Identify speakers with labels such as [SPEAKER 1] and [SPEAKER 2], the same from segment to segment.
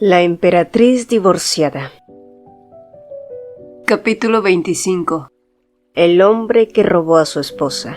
[SPEAKER 1] La emperatriz divorciada. Capítulo 25. El hombre que robó a su esposa.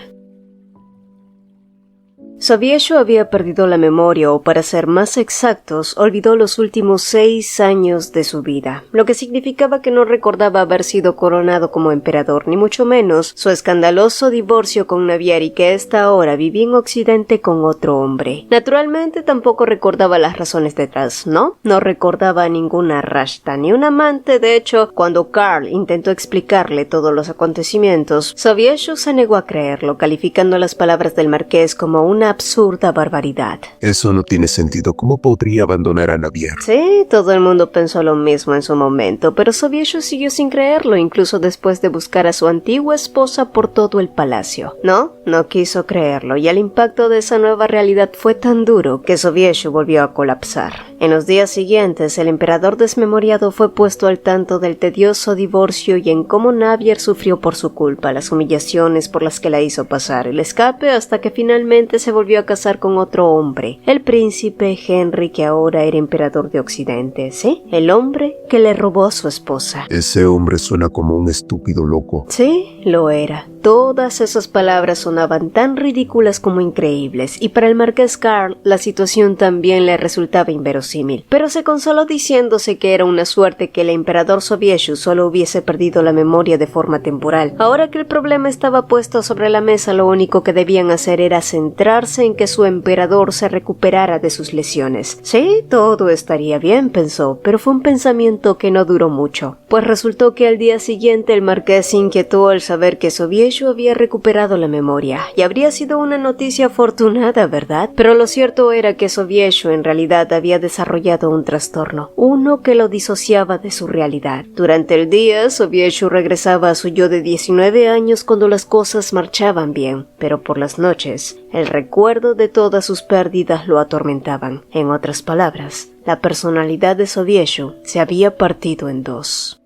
[SPEAKER 1] Sobieshu había perdido la memoria, o para ser más exactos, olvidó los últimos 6 años de su vida, lo que significaba que no recordaba haber sido coronado como emperador, ni mucho menos su escandaloso divorcio con Navier y que ésta ahora vivía en Occidente con otro hombre. Naturalmente tampoco recordaba las razones detrás, ¿no? No recordaba a ninguna Rashta, ni un amante. De hecho, cuando Karl intentó explicarle todos los acontecimientos, Sobieshu se negó a creerlo, calificando las palabras del marqués como una absurda barbaridad.
[SPEAKER 2] Eso no tiene sentido. ¿Cómo podría abandonar a Navier?
[SPEAKER 1] Sí, todo el mundo pensó lo mismo en su momento, pero Sobieshu siguió sin creerlo, incluso después de buscar a su antigua esposa por todo el palacio. No quiso creerlo, y el impacto de esa nueva realidad fue tan duro que Sobieshu volvió a colapsar. En los días siguientes, el emperador desmemoriado fue puesto al tanto del tedioso divorcio y en cómo Navier sufrió por su culpa, las humillaciones por las que la hizo pasar, el escape, hasta que finalmente se volvió a casar con otro hombre, el príncipe Henry, que ahora era emperador de Occidente. Sí, el hombre que le robó a su esposa.
[SPEAKER 2] Ese hombre suena como un estúpido loco.
[SPEAKER 1] Sí, lo era. Todas esas palabras sonaban tan ridículas como increíbles, y para el marqués Karl la situación también le resultaba inverosímil, pero se consoló diciéndose que era una suerte que el emperador Sobieshu solo hubiese perdido la memoria de forma temporal. Ahora que el problema estaba puesto sobre la mesa, lo único que debían hacer era centrarse en que su emperador se recuperara de sus lesiones. Sí, todo estaría bien, pensó, pero fue un pensamiento que no duró mucho, pues resultó que al día siguiente el marqués se inquietó al saber que Sobieshu había recuperado la memoria, y habría sido una noticia afortunada, ¿verdad? Pero lo cierto era que Sobieshu en realidad había desarrollado un trastorno, uno que lo disociaba de su realidad. Durante el día, Sobieshu regresaba a su yo de 19 años cuando las cosas marchaban bien, pero por las noches, el recuerdo de todas sus pérdidas lo atormentaban. En otras palabras, la personalidad de Sobieshu se había partido en dos.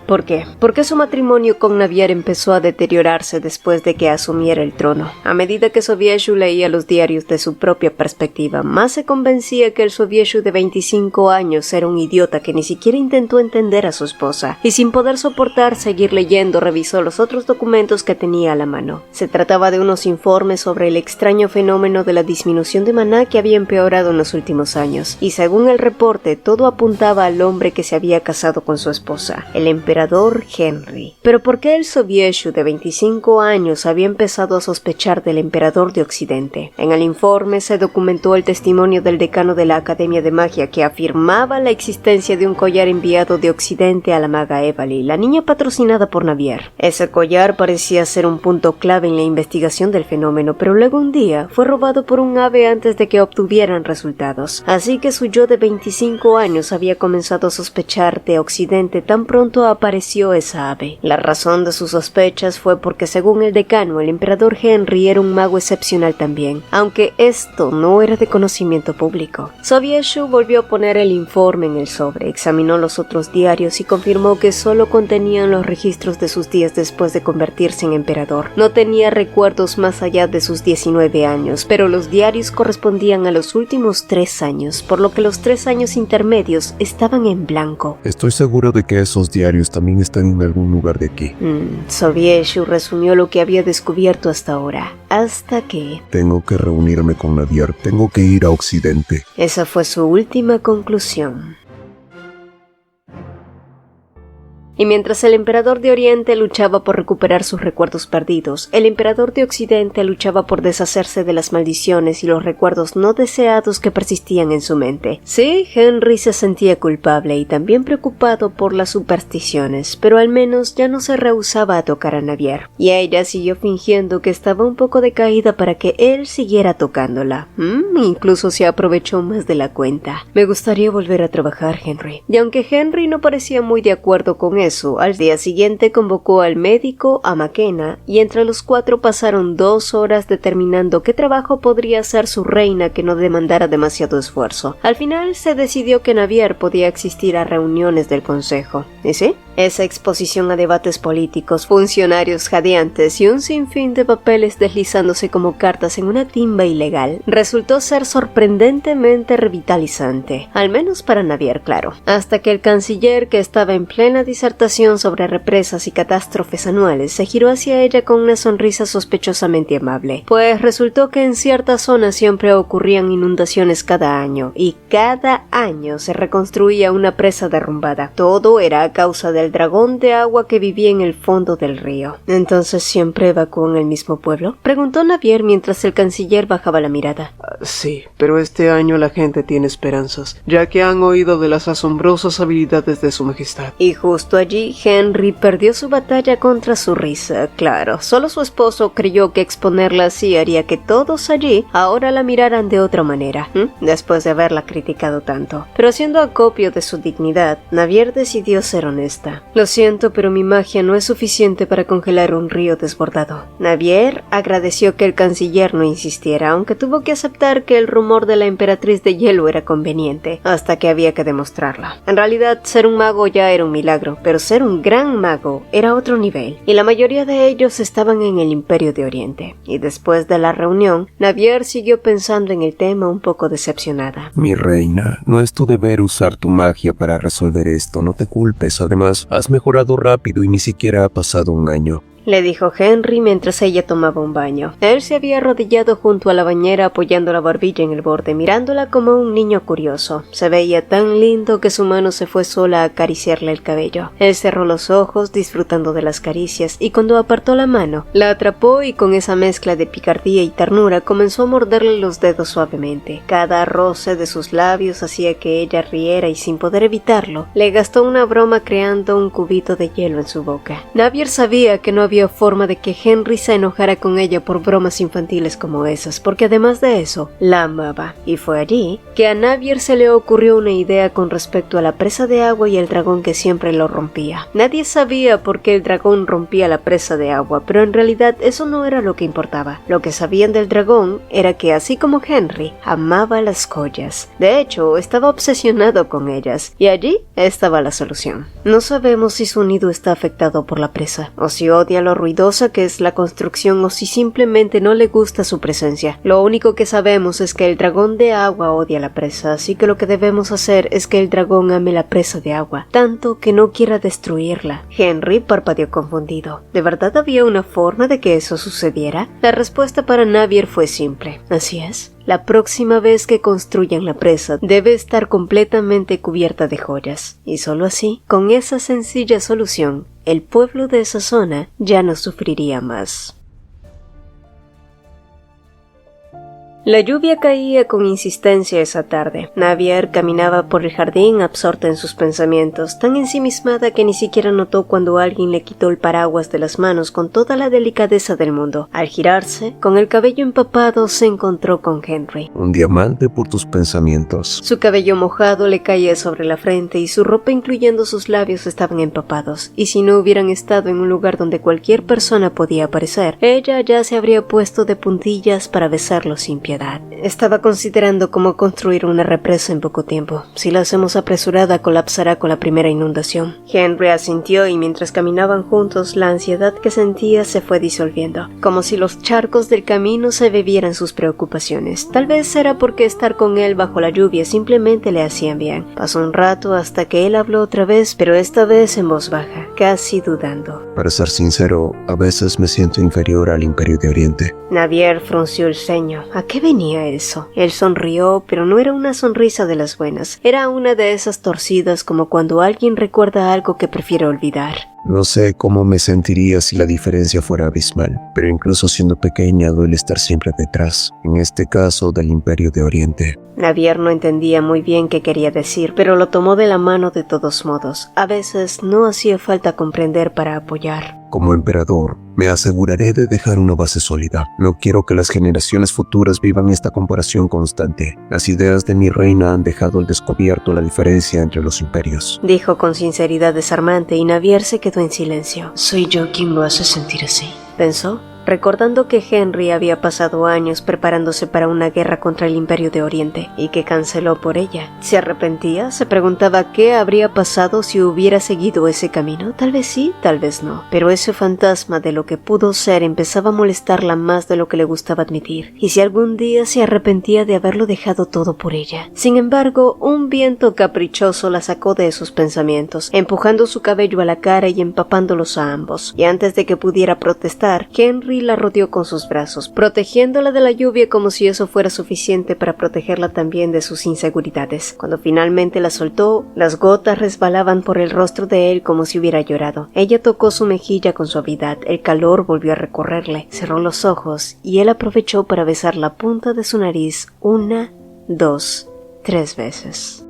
[SPEAKER 1] ¿Por qué? Porque su matrimonio con Navier empezó a deteriorarse después de que asumiera el trono. A medida que Sobieshu leía los diarios de su propia perspectiva, más se convencía que el Sobieshu de 25 años era un idiota que ni siquiera intentó entender a su esposa, y sin poder soportar seguir leyendo, revisó los otros documentos que tenía a la mano. Se trataba de unos informes sobre el extraño fenómeno de la disminución de maná que había empeorado en los últimos años, y según el reporte, todo apuntaba al hombre que se había casado con su esposa, el emperador Henry. Pero ¿por qué el Sobieshu de 25 años había empezado a sospechar del emperador de Occidente? En el informe se documentó el testimonio del decano de la Academia de Magia, que afirmaba la existencia de un collar enviado de Occidente a la maga Evali, la niña patrocinada por Navier. Ese collar parecía ser un punto clave en la investigación del fenómeno, pero luego un día fue robado por un ave antes de que obtuvieran resultados. Así que su yo de 25 años había comenzado a sospechar de Occidente tan pronto apareció esa ave. La razón de sus sospechas fue porque, según el decano, el emperador Henry era un mago excepcional también, aunque esto no era de conocimiento público. Sobieshu volvió a poner el informe en el sobre, examinó los otros diarios y confirmó que solo contenían los registros de sus días después de convertirse en emperador. No tenía recuerdos más allá de sus 19 años, pero los diarios correspondían a los últimos 3 años, por lo que los 3 años intermedios estaban en blanco.
[SPEAKER 2] Estoy seguro de que esos diarios también están en algún lugar de aquí.
[SPEAKER 1] Sobieshu resumió lo que había descubierto hasta ahora, hasta que...
[SPEAKER 2] Tengo que reunirme con Navier, tengo que ir a Occidente.
[SPEAKER 1] Esa fue su última conclusión. Y mientras el emperador de Oriente luchaba por recuperar sus recuerdos perdidos, el emperador de Occidente luchaba por deshacerse de las maldiciones y los recuerdos no deseados que persistían en su mente. Sí, Henry se sentía culpable y también preocupado por las supersticiones, pero al menos ya no se rehusaba a tocar a Navier, y ella siguió fingiendo que estaba un poco decaída para que él siguiera tocándola. Incluso se aprovechó más de la cuenta. Me gustaría volver a trabajar, Henry. Y aunque Henry no parecía muy de acuerdo con eso, al día siguiente convocó al médico, a McKenna, y entre los 4 pasaron 2 horas determinando qué trabajo podría hacer su reina que no demandara demasiado esfuerzo. Al final se decidió que Navier podía asistir a reuniones del consejo. ¿Y sí? Esa exposición a debates políticos, funcionarios jadeantes y un sinfín de papeles deslizándose como cartas en una timba ilegal resultó ser sorprendentemente revitalizante, al menos para Navier, claro, hasta que el canciller, que estaba en plena disertación sobre represas y catástrofes anuales, se giró hacia ella con una sonrisa sospechosamente amable, pues resultó que en ciertas zonas siempre ocurrían inundaciones cada año, y cada año se reconstruía una presa derrumbada. Todo era a causa del dragón de agua que vivía en el fondo del río. ¿Entonces siempre evacuó en el mismo pueblo?, preguntó Navier mientras el canciller bajaba la mirada.
[SPEAKER 3] Sí, pero este año la gente tiene esperanzas, ya que han oído de las asombrosas habilidades de su majestad.
[SPEAKER 1] Y justo allí, Henry perdió su batalla contra su risa. Claro, solo su esposo creyó que exponerla así haría que todos allí ahora la miraran de otra manera, después de haberla criticado tanto. Pero haciendo acopio de su dignidad, Navier decidió ser honesta. Lo siento, pero mi magia no es suficiente para congelar un río desbordado. Navier agradeció que el canciller no insistiera, aunque tuvo que aceptar que el rumor de la emperatriz de hielo era conveniente, hasta que había que demostrarla. En realidad, ser un mago ya era un milagro, pero ser un gran mago era otro nivel, y la mayoría de ellos estaban en el Imperio de Oriente. Y después de la reunión, Navier siguió pensando en el tema un poco decepcionada.
[SPEAKER 2] Mi reina, no es tu deber usar tu magia para resolver esto, no te culpes. Además, has mejorado rápido y ni siquiera ha pasado un año.
[SPEAKER 1] Le dijo Henry mientras ella tomaba un baño. Él se había arrodillado junto a la bañera apoyando la barbilla en el borde, mirándola como un niño curioso. Se veía tan lindo que su mano se fue sola a acariciarle el cabello. Él cerró los ojos disfrutando de las caricias y cuando apartó la mano, la atrapó y con esa mezcla de picardía y ternura comenzó a morderle los dedos suavemente. Cada roce de sus labios hacía que ella riera y sin poder evitarlo, le gastó una broma creando un cubito de hielo en su boca. Navier sabía que no había forma de que Henry se enojara con ella por bromas infantiles como esas, porque además de eso, la amaba. Y fue allí que a Navier se le ocurrió una idea con respecto a la presa de agua y el dragón que siempre lo rompía. Nadie sabía por qué el dragón rompía la presa de agua, pero en realidad eso no era lo que importaba. Lo que sabían del dragón era que, así como Henry, amaba las joyas. De hecho, estaba obsesionado con ellas, y allí estaba la solución. No sabemos si su nido está afectado por la presa, o si odia lo ruidosa que es la construcción o si simplemente no le gusta su presencia. Lo único que sabemos es que el dragón de agua odia la presa, así que lo que debemos hacer es que el dragón ame la presa de agua, tanto que no quiera destruirla. Henry parpadeó confundido. ¿De verdad había una forma de que eso sucediera? La respuesta para Navier fue simple. Así es. La próxima vez que construyan la presa debe estar completamente cubierta de joyas, y solo así, con esa sencilla solución, el pueblo de esa zona ya no sufriría más. La lluvia caía con insistencia esa tarde. Navier caminaba por el jardín absorta en sus pensamientos, tan ensimismada que ni siquiera notó cuando alguien le quitó el paraguas de las manos con toda la delicadeza del mundo. Al girarse, con el cabello empapado, se encontró con Henry.
[SPEAKER 2] Un diamante por tus pensamientos.
[SPEAKER 1] Su cabello mojado le caía sobre la frente y su ropa, incluyendo sus labios, estaban empapados, y si no hubieran estado en un lugar donde cualquier persona podía aparecer, ella ya se habría puesto de puntillas para besarlo sin piedad. Estaba considerando cómo construir una represa en poco tiempo. Si la hacemos apresurada, colapsará con la primera inundación. Henry asintió y mientras caminaban juntos, la ansiedad que sentía se fue disolviendo, como si los charcos del camino se bebieran sus preocupaciones. Tal vez era porque estar con él bajo la lluvia simplemente le hacían bien. Pasó un rato hasta que él habló otra vez, pero esta vez en voz baja, casi dudando.
[SPEAKER 2] Para ser sincero, a veces me siento inferior al Imperio de Oriente.
[SPEAKER 1] Navier frunció el ceño. ¿A qué venía eso? Él sonrió, pero no era una sonrisa de las buenas. Era una de esas torcidas como cuando alguien recuerda algo que prefiere olvidar.
[SPEAKER 2] No sé cómo me sentiría si la diferencia fuera abismal, pero incluso siendo pequeña duele estar siempre detrás, en este caso del Imperio de Oriente.
[SPEAKER 1] Navier no entendía muy bien qué quería decir, pero lo tomó de la mano de todos modos. A veces no hacía falta comprender para apoyar.
[SPEAKER 2] Como emperador, me aseguraré de dejar una base sólida. No quiero que las generaciones futuras vivan esta comparación constante. Las ideas de mi reina han dejado al descubierto la diferencia entre los imperios.
[SPEAKER 1] Dijo con sinceridad desarmante y Navier se quedó en silencio. ¿Soy yo quien lo hace sentir así?, pensó. recordando que Henry había pasado años preparándose para una guerra contra el Imperio de Oriente y que canceló por ella. ¿Se arrepentía? Se preguntaba qué habría pasado si hubiera seguido ese camino. Tal vez sí, tal vez no. Pero ese fantasma de lo que pudo ser empezaba a molestarla más de lo que le gustaba admitir. Y si algún día se arrepentía de haberlo dejado todo por ella. Sin embargo, un viento caprichoso la sacó de esos pensamientos, empujando su cabello a la cara y empapándolos a ambos. Y antes de que pudiera protestar, Henry la rodeó con sus brazos, protegiéndola de la lluvia como si eso fuera suficiente para protegerla también de sus inseguridades. Cuando finalmente la soltó, las gotas resbalaban por el rostro de él como si hubiera llorado. Ella tocó su mejilla con suavidad, el calor volvió a recorrerle, cerró los ojos y él aprovechó para besar la punta de su nariz 1, 2, 3 veces.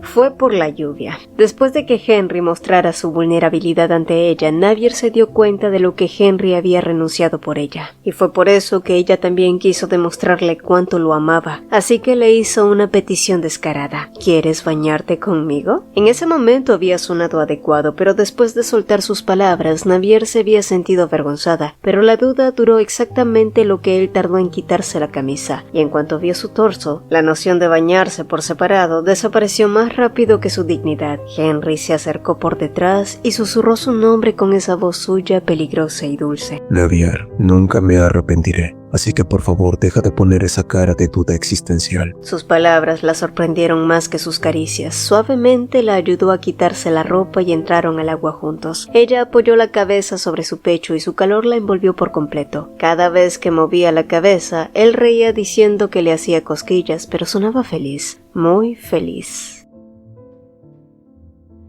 [SPEAKER 1] Fue por la lluvia. Después de que Henry mostrara su vulnerabilidad ante ella, Navier se dio cuenta de lo que Henry había renunciado por ella. Y fue por eso que ella también quiso demostrarle cuánto lo amaba. Así que le hizo una petición descarada. ¿Quieres bañarte conmigo? En ese momento había sonado adecuado, pero después de soltar sus palabras, Navier se había sentido avergonzada. Pero la duda duró exactamente lo que él tardó en quitarse la camisa. Y en cuanto vio su torso, la noción de bañarse por separado desapareció más rápido que su dignidad. Henry se acercó por detrás y susurró su nombre con esa voz suya peligrosa y dulce.
[SPEAKER 2] Navier, nunca me arrepentiré. Así que por favor deja de poner esa cara de duda existencial.
[SPEAKER 1] Sus palabras la sorprendieron más que sus caricias. Suavemente la ayudó a quitarse la ropa y entraron al agua juntos. Ella apoyó la cabeza sobre su pecho y su calor la envolvió por completo. Cada vez que movía la cabeza, él reía diciendo que le hacía cosquillas, pero sonaba feliz, muy feliz.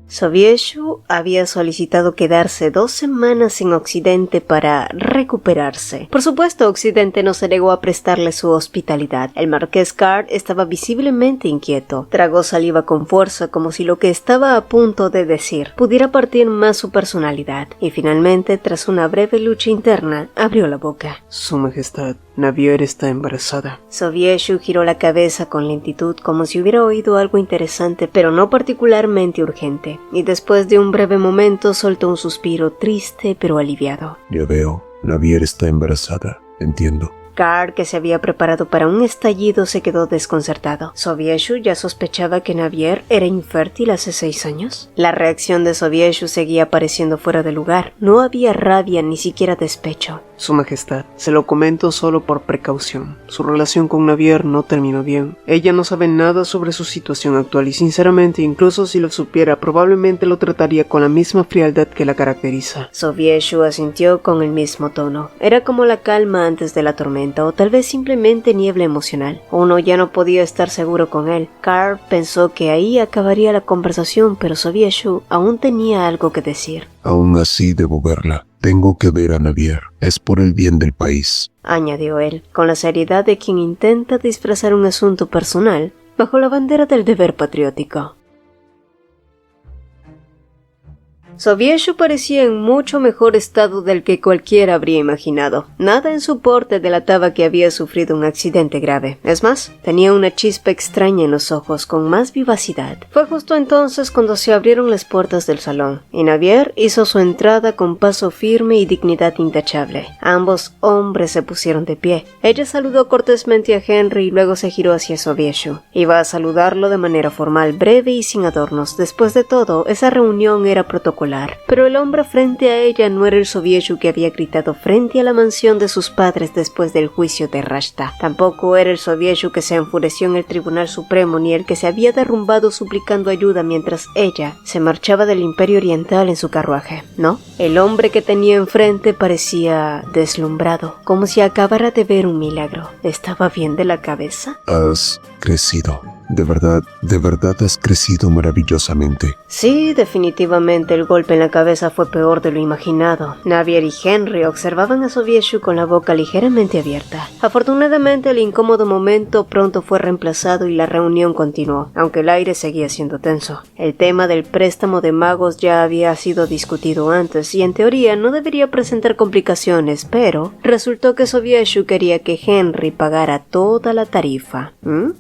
[SPEAKER 1] Sobieshu había solicitado quedarse 2 semanas en Occidente para recuperarse. Por supuesto, Occidente no se negó a prestarle su hospitalidad. El marqués Card estaba visiblemente inquieto. Tragó saliva con fuerza como si lo que estaba a punto de decir pudiera partir más su personalidad. Y finalmente, tras una breve lucha interna, abrió la boca.
[SPEAKER 3] Su Majestad, Navier está embarazada.
[SPEAKER 1] Sobieshu giró la cabeza con lentitud como si hubiera oído algo interesante, pero no particularmente urgente. Y después de un breve momento soltó un suspiro triste pero aliviado.
[SPEAKER 2] Ya veo, Navier está embarazada, entiendo.
[SPEAKER 1] Card, que se había preparado para un estallido, se quedó desconcertado. ¿Sobieshu ya sospechaba que Navier era infértil hace 6 años? La reacción de Sobieshu seguía pareciendo fuera de lugar. No había rabia, ni siquiera despecho.
[SPEAKER 3] Su Majestad, se lo comento solo por precaución. Su relación con Navier no terminó bien. Ella no sabe nada sobre su situación actual y sinceramente, incluso si lo supiera, probablemente lo trataría con la misma frialdad que la caracteriza.
[SPEAKER 1] Sobieshu asintió con el mismo tono. Era como la calma antes de la tormenta, o tal vez simplemente niebla emocional. Uno ya no podía estar seguro con él. Card pensó que ahí acabaría la conversación, pero Sobieshu aún tenía algo que decir.
[SPEAKER 2] Aún así debo verla. Tengo que ver a Navier. Es por el bien del país,
[SPEAKER 1] añadió él, con la seriedad de quien intenta disfrazar un asunto personal bajo la bandera del deber patriótico. Sobieshu parecía en mucho mejor estado del que cualquiera habría imaginado. Nada en su porte delataba que había sufrido un accidente grave. Es más, tenía una chispa extraña en los ojos, con más vivacidad. Fue justo entonces cuando se abrieron las puertas del salón, y Navier hizo su entrada con paso firme y dignidad intachable. Ambos hombres se pusieron de pie. Ella saludó cortésmente a Henry y luego se giró hacia Sobieshu. Iba a saludarlo de manera formal, breve y sin adornos. Después de todo, esa reunión era protocolar. Pero el hombre frente a ella no era el Sobieshu que había gritado frente a la mansión de sus padres después del juicio de Rashta. Tampoco era el Sobieshu que se enfureció en el Tribunal Supremo, ni el que se había derrumbado suplicando ayuda mientras ella se marchaba del Imperio Oriental en su carruaje. No, el hombre que tenía enfrente parecía deslumbrado, como si acabara de ver un milagro. ¿Estaba bien de la cabeza?
[SPEAKER 2] Has crecido. De verdad has crecido maravillosamente.
[SPEAKER 1] Sí, definitivamente el golpe en la cabeza fue peor de lo imaginado. Navier y Henry observaban a Sobieshu con la boca ligeramente abierta. Afortunadamente el incómodo momento pronto fue reemplazado y la reunión continuó, aunque el aire seguía siendo tenso. El tema del préstamo de magos ya había sido discutido antes, meses y en teoría no debería presentar complicaciones, pero resultó que Sobieshu quería que Henry pagara toda la tarifa.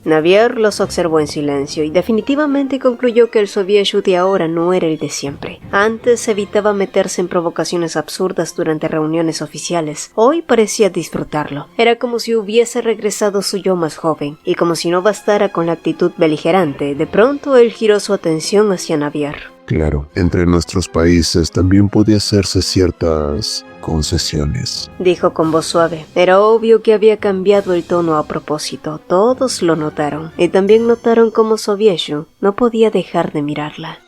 [SPEAKER 1] Navier los observó en silencio y definitivamente concluyó que el Sobieshu de ahora no era el de siempre. Antes evitaba meterse en provocaciones absurdas durante reuniones oficiales. Hoy parecía disfrutarlo. Era como si hubiese regresado su yo más joven, y como si no bastara con la actitud beligerante, de pronto él giró su atención hacia Navier.
[SPEAKER 2] Claro, entre nuestros países también podía hacerse ciertas concesiones,
[SPEAKER 1] dijo con voz suave. Era obvio que había cambiado el tono a propósito. Todos lo notaron, y también notaron cómo Sobieshu no podía dejar de mirarla.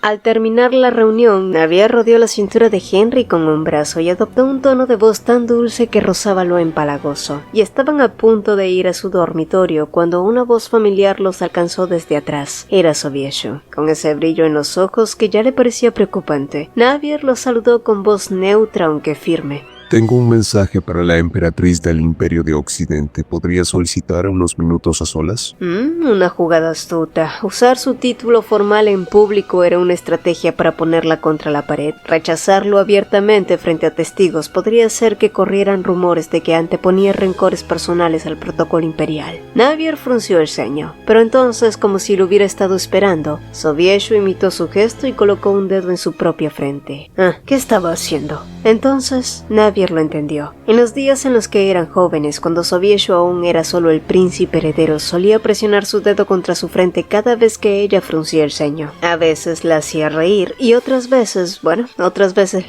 [SPEAKER 1] Al terminar la reunión, Navier rodeó la cintura de Henry con un brazo y adoptó un tono de voz tan dulce que rozaba lo empalagoso, y estaban a punto de ir a su dormitorio cuando una voz familiar los alcanzó desde atrás. Era Sobieshu, con ese brillo en los ojos que ya le parecía preocupante. Navier los saludó con voz neutra aunque firme.
[SPEAKER 2] Tengo un mensaje para la emperatriz del Imperio de Occidente. ¿Podría solicitar unos minutos a solas?
[SPEAKER 1] Una jugada astuta. Usar su título formal en público era una estrategia para ponerla contra la pared. Rechazarlo abiertamente frente a testigos podría hacer que corrieran rumores de que anteponía rencores personales al protocolo imperial. Navier frunció el ceño, pero entonces, como si lo hubiera estado esperando, Sobieshu imitó su gesto y colocó un dedo en su propia frente. ¿Qué estaba haciendo? Entonces, Navier lo entendió. En los días en los que eran jóvenes, cuando Sobieshu aún era solo el príncipe heredero, solía presionar su dedo contra su frente cada vez que ella fruncía el ceño. A veces la hacía reír y otras veces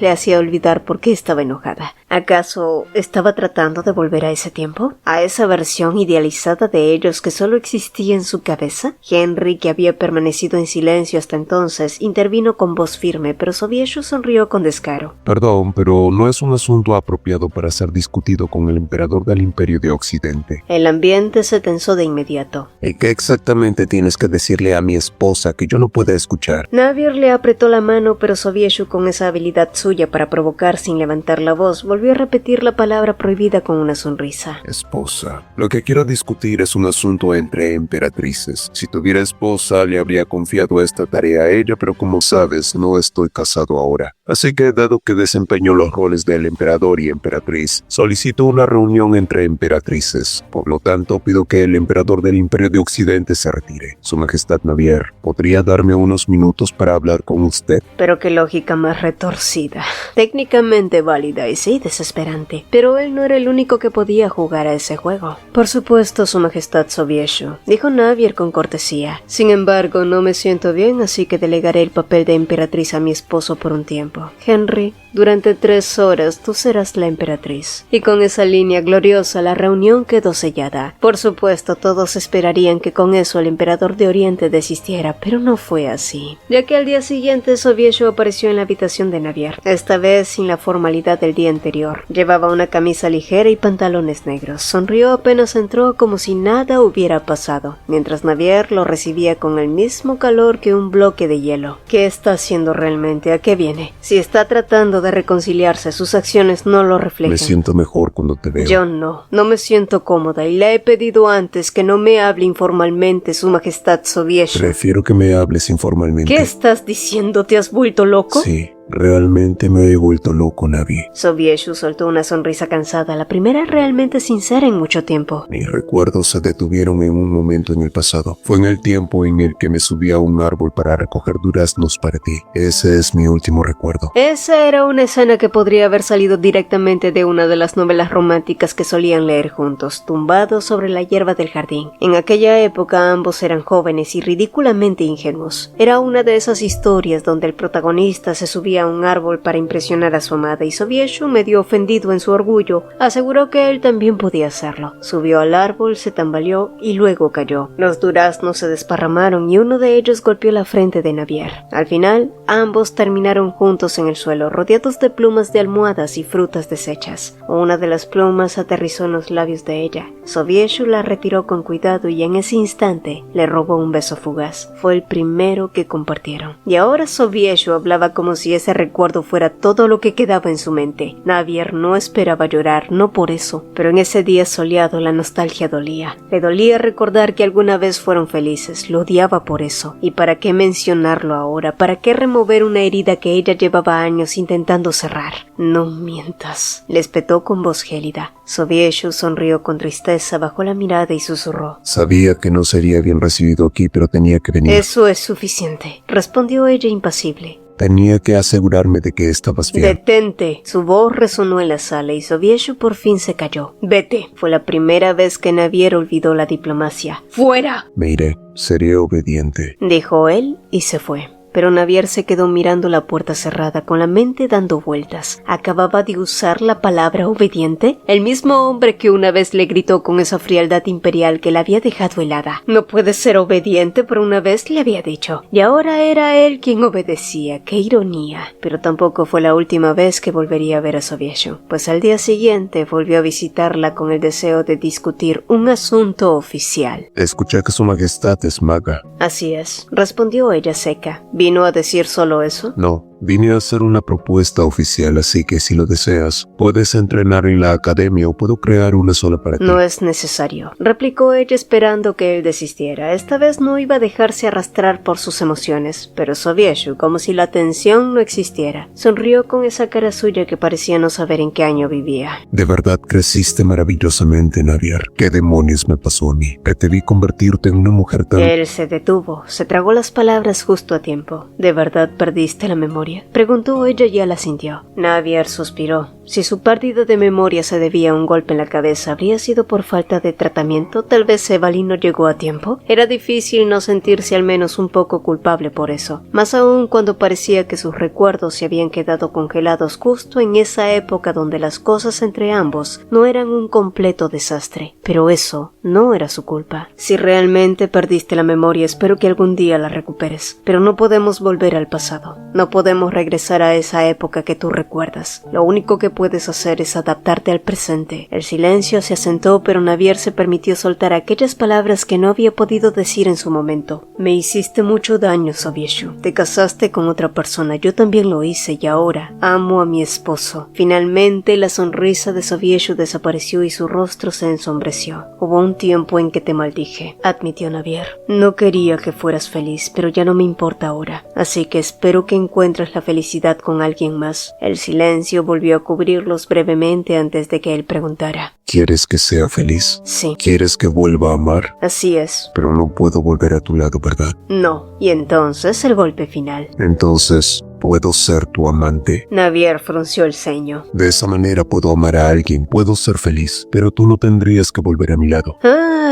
[SPEAKER 1] le hacía olvidar por qué estaba enojada. ¿Acaso estaba tratando de volver a ese tiempo? ¿A esa versión idealizada de ellos que solo existía en su cabeza? Henry, que había permanecido en silencio hasta entonces, intervino con voz firme, pero Sobieshu sonrió con descaro.
[SPEAKER 2] Perdón, pero no es un asunto apropiado para ser discutido con el emperador del Imperio de Occidente.
[SPEAKER 1] El ambiente se tensó de inmediato.
[SPEAKER 2] ¿Y qué exactamente tienes que decirle a mi esposa que yo no pueda escuchar?
[SPEAKER 1] Navier le apretó la mano, pero Sobieshu, con esa habilidad suya para provocar sin levantar la voz, volvió a repetir la palabra prohibida con una sonrisa.
[SPEAKER 2] Esposa. Lo que quiero discutir es un asunto entre emperatrices. Si tuviera esposa, le habría confiado esta tarea a ella, pero como sabes, no estoy casado ahora. Así que, dado que desempeño los roles del emperador y emperatriz, solicito una reunión entre emperatrices. Por lo tanto, pido que el emperador del Imperio de Occidente se retire. Su Majestad Navier, ¿podría darme unos minutos para hablar con usted?
[SPEAKER 1] Pero qué lógica más retorcida. Técnicamente válida y sí desesperante, pero él no era el único que podía jugar a ese juego. Por supuesto, Su Majestad Sobieshu, dijo Navier con cortesía. Sin embargo, no me siento bien, así que delegaré el papel de emperatriz a mi esposo por un tiempo. Henry, durante 3 horas tú serás la emperatriz. Y con esa línea gloriosa la reunión quedó sellada. Por supuesto, todos esperarían que con eso el emperador de Oriente desistiera, pero no fue así. Ya que al día siguiente Sobieshu apareció en la habitación de Navier, esta vez sin la formalidad del día anterior. Llevaba una camisa ligera y pantalones negros. Sonrió apenas entró como si nada hubiera pasado, mientras Navier lo recibía con el mismo calor que un bloque de hielo. ¿Qué está haciendo realmente? ¿A qué viene? Si está tratando de reconciliarse, sus acciones no lo reflejan.
[SPEAKER 2] Me siento mejor cuando te veo.
[SPEAKER 1] Yo no me siento cómoda y le he pedido antes que no me hable informalmente, Su Majestad Sobieshu.
[SPEAKER 2] Prefiero que me hables informalmente.
[SPEAKER 1] ¿Qué estás diciendo? ¿Te has vuelto loco?
[SPEAKER 2] Sí. Realmente me he vuelto loco, Navi.
[SPEAKER 1] Sobieshu soltó una sonrisa cansada, la primera realmente sincera en mucho tiempo.
[SPEAKER 2] Mis recuerdos se detuvieron en un momento en el pasado. Fue en el tiempo en el que me subí a un árbol para recoger duraznos para ti. Ese es mi último recuerdo.
[SPEAKER 1] Esa era una escena que podría haber salido directamente de una de las novelas románticas que solían leer juntos, tumbados sobre la hierba del jardín. En aquella época ambos eran jóvenes y ridículamente ingenuos. Era una de esas historias donde el protagonista se subía a un árbol para impresionar a su amada y Sobieshu, medio ofendido en su orgullo, aseguró que él también podía hacerlo. Subió al árbol, se tambaleó y luego cayó. Los duraznos se desparramaron y uno de ellos golpeó la frente de Navier. Al final, ambos terminaron juntos en el suelo, rodeados de plumas de almohadas y frutas deshechas. Una de las plumas aterrizó en los labios de ella. Sobieshu la retiró con cuidado y en ese instante le robó un beso fugaz. Fue el primero que compartieron. Y ahora Sobieshu hablaba como si ese ese recuerdo fuera todo lo que quedaba en su mente. Navier no esperaba llorar, no por eso, pero en ese día soleado la nostalgia dolía. Le dolía recordar que alguna vez fueron felices, lo odiaba por eso. ¿Y para qué mencionarlo ahora? ¿Para qué remover una herida que ella llevaba años intentando cerrar? No mientas, le espetó con voz gélida. Sobieshu sonrió con tristeza, bajó la mirada y susurró.
[SPEAKER 2] Sabía que no sería bien recibido aquí, pero tenía que venir.
[SPEAKER 1] Eso es suficiente, respondió ella impasible.
[SPEAKER 2] Tenía que asegurarme de que estabas bien.
[SPEAKER 1] Detente. Su voz resonó en la sala y Sobieshu por fin se calló. Vete. Fue la primera vez que Navier olvidó la diplomacia. ¡Fuera!
[SPEAKER 2] Me iré. Seré obediente,
[SPEAKER 1] dijo él y se fue. Pero Navier se quedó mirando la puerta cerrada con la mente dando vueltas. ¿Acababa de usar la palabra obediente? El mismo hombre que una vez le gritó con esa frialdad imperial que la había dejado helada. No puedes ser obediente, por una vez le había dicho. Y ahora era él quien obedecía. ¡Qué ironía! Pero tampoco fue la última vez que volvería a ver a Sobieshu, pues al día siguiente volvió a visitarla con el deseo de discutir un asunto oficial.
[SPEAKER 2] Escuché que su majestad es maga.
[SPEAKER 1] Así es, respondió ella seca. ¿Vino a decir solo eso?
[SPEAKER 2] No, vine a hacer una propuesta oficial, así que si lo deseas, puedes entrenar en la academia o puedo crear una sola para ti.
[SPEAKER 1] No es necesario, replicó ella esperando que él desistiera. Esta vez no iba a dejarse arrastrar por sus emociones, pero Sobieshu, como si la tensión no existiera, sonrió con esa cara suya que parecía no saber en qué año vivía.
[SPEAKER 2] De verdad creciste maravillosamente, Navier. ¿Qué demonios me pasó a mí? Que te vi convertirte en una mujer tan...
[SPEAKER 1] Él se detuvo, se tragó las palabras justo a tiempo. ¿De verdad perdiste la memoria?, preguntó ella y la sintió. Navier suspiró. Si su pérdida de memoria se debía a un golpe en la cabeza, ¿habría sido por falta de tratamiento? ¿Tal vez Evalyn no llegó a tiempo? Era difícil no sentirse al menos un poco culpable por eso, más aún cuando parecía que sus recuerdos se habían quedado congelados justo en esa época donde las cosas entre ambos no eran un completo desastre. Pero eso no era su culpa. Si realmente perdiste la memoria, espero que algún día la recuperes, pero no podemos volver al pasado. No podemos regresar a esa época que tú recuerdas. Lo único que puedes hacer es adaptarte al presente. El silencio se asentó, pero Navier se permitió soltar aquellas palabras que no había podido decir en su momento. Me hiciste mucho daño, Sobieshu. Te casaste con otra persona, yo también lo hice y ahora amo a mi esposo. Finalmente la sonrisa de Sobieshu desapareció y su rostro se ensombreció. Hubo un tiempo en que te maldije, admitió Navier. No quería que fueras feliz, pero ya no me importa ahora. Así que espero que encuentres la felicidad con alguien más. El silencio volvió a cubrirlos brevemente antes de que él preguntara.
[SPEAKER 2] ¿Quieres que sea feliz?
[SPEAKER 1] Sí.
[SPEAKER 2] ¿Quieres que vuelva a amar?
[SPEAKER 1] Así es.
[SPEAKER 2] Pero no puedo volver a tu lado, ¿verdad?
[SPEAKER 1] No. Y entonces el golpe final.
[SPEAKER 2] Entonces, ¿puedo ser tu amante?
[SPEAKER 1] Navier frunció el ceño.
[SPEAKER 2] De esa manera puedo amar a alguien, puedo ser feliz, pero tú no tendrías que volver a mi lado.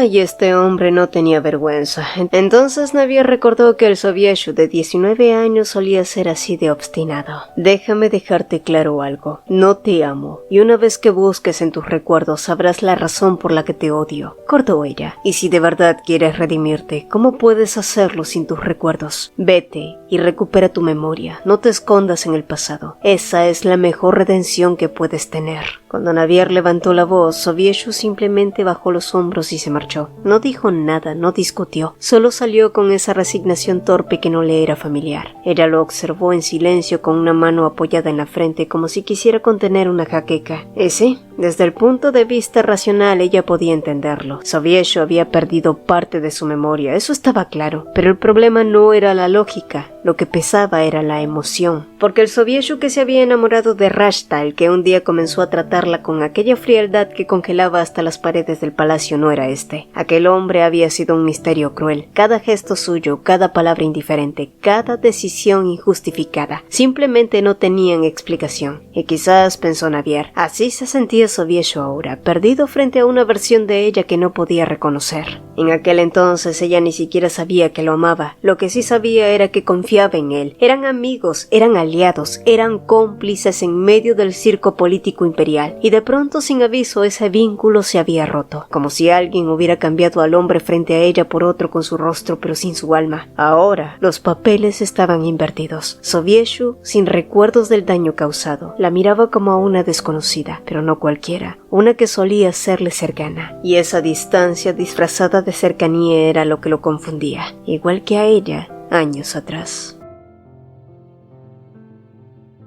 [SPEAKER 1] Y este hombre no tenía vergüenza. Entonces Navier recordó que el Sobieshu de 19 años solía ser así de obstinado. Déjame dejarte claro algo. No te amo. Y una vez que busques en tus recuerdos sabrás la razón por la que te odio, cortó ella. Y si de verdad quieres redimirte, ¿cómo puedes hacerlo sin tus recuerdos? Vete y recupera tu memoria. No te escondas en el pasado. Esa es la mejor redención que puedes tener. Cuando Navier levantó la voz, Sobieshu simplemente bajó los hombros y se marchó. No dijo nada, no discutió, solo salió con esa resignación torpe que no le era familiar. Ella lo observó en silencio con una mano apoyada en la frente como si quisiera contener una jaqueca. Sí, desde el punto de vista racional ella podía entenderlo. Sobieshu había perdido parte de su memoria, eso estaba claro, pero el problema no era la lógica. Lo que pesaba era la emoción, porque el Sobieshu que se había enamorado de Rashta, el que un día comenzó a tratarla con aquella frialdad que congelaba hasta las paredes del palacio, no era este. Aquel hombre había sido un misterio cruel. Cada gesto suyo, cada palabra indiferente, cada decisión injustificada, simplemente no tenían explicación. Y quizás, pensó Navier, así se sentía Sobieshu ahora, perdido frente a una versión de ella que no podía reconocer. En aquel entonces ella ni siquiera sabía que lo amaba. Lo que sí sabía era que confiaba en él. Eran amigos, eran aliados, eran cómplices en medio del circo político imperial. Y de pronto, sin aviso, ese vínculo se había roto. Como si alguien hubiera cambiado al hombre frente a ella por otro con su rostro pero sin su alma. Ahora, los papeles estaban invertidos. Sobieshu, sin recuerdos del daño causado, la miraba como a una desconocida, pero no cualquiera, una que solía serle cercana. Y esa distancia disfrazada de cercanía era lo que lo confundía, igual que a ella, años atrás.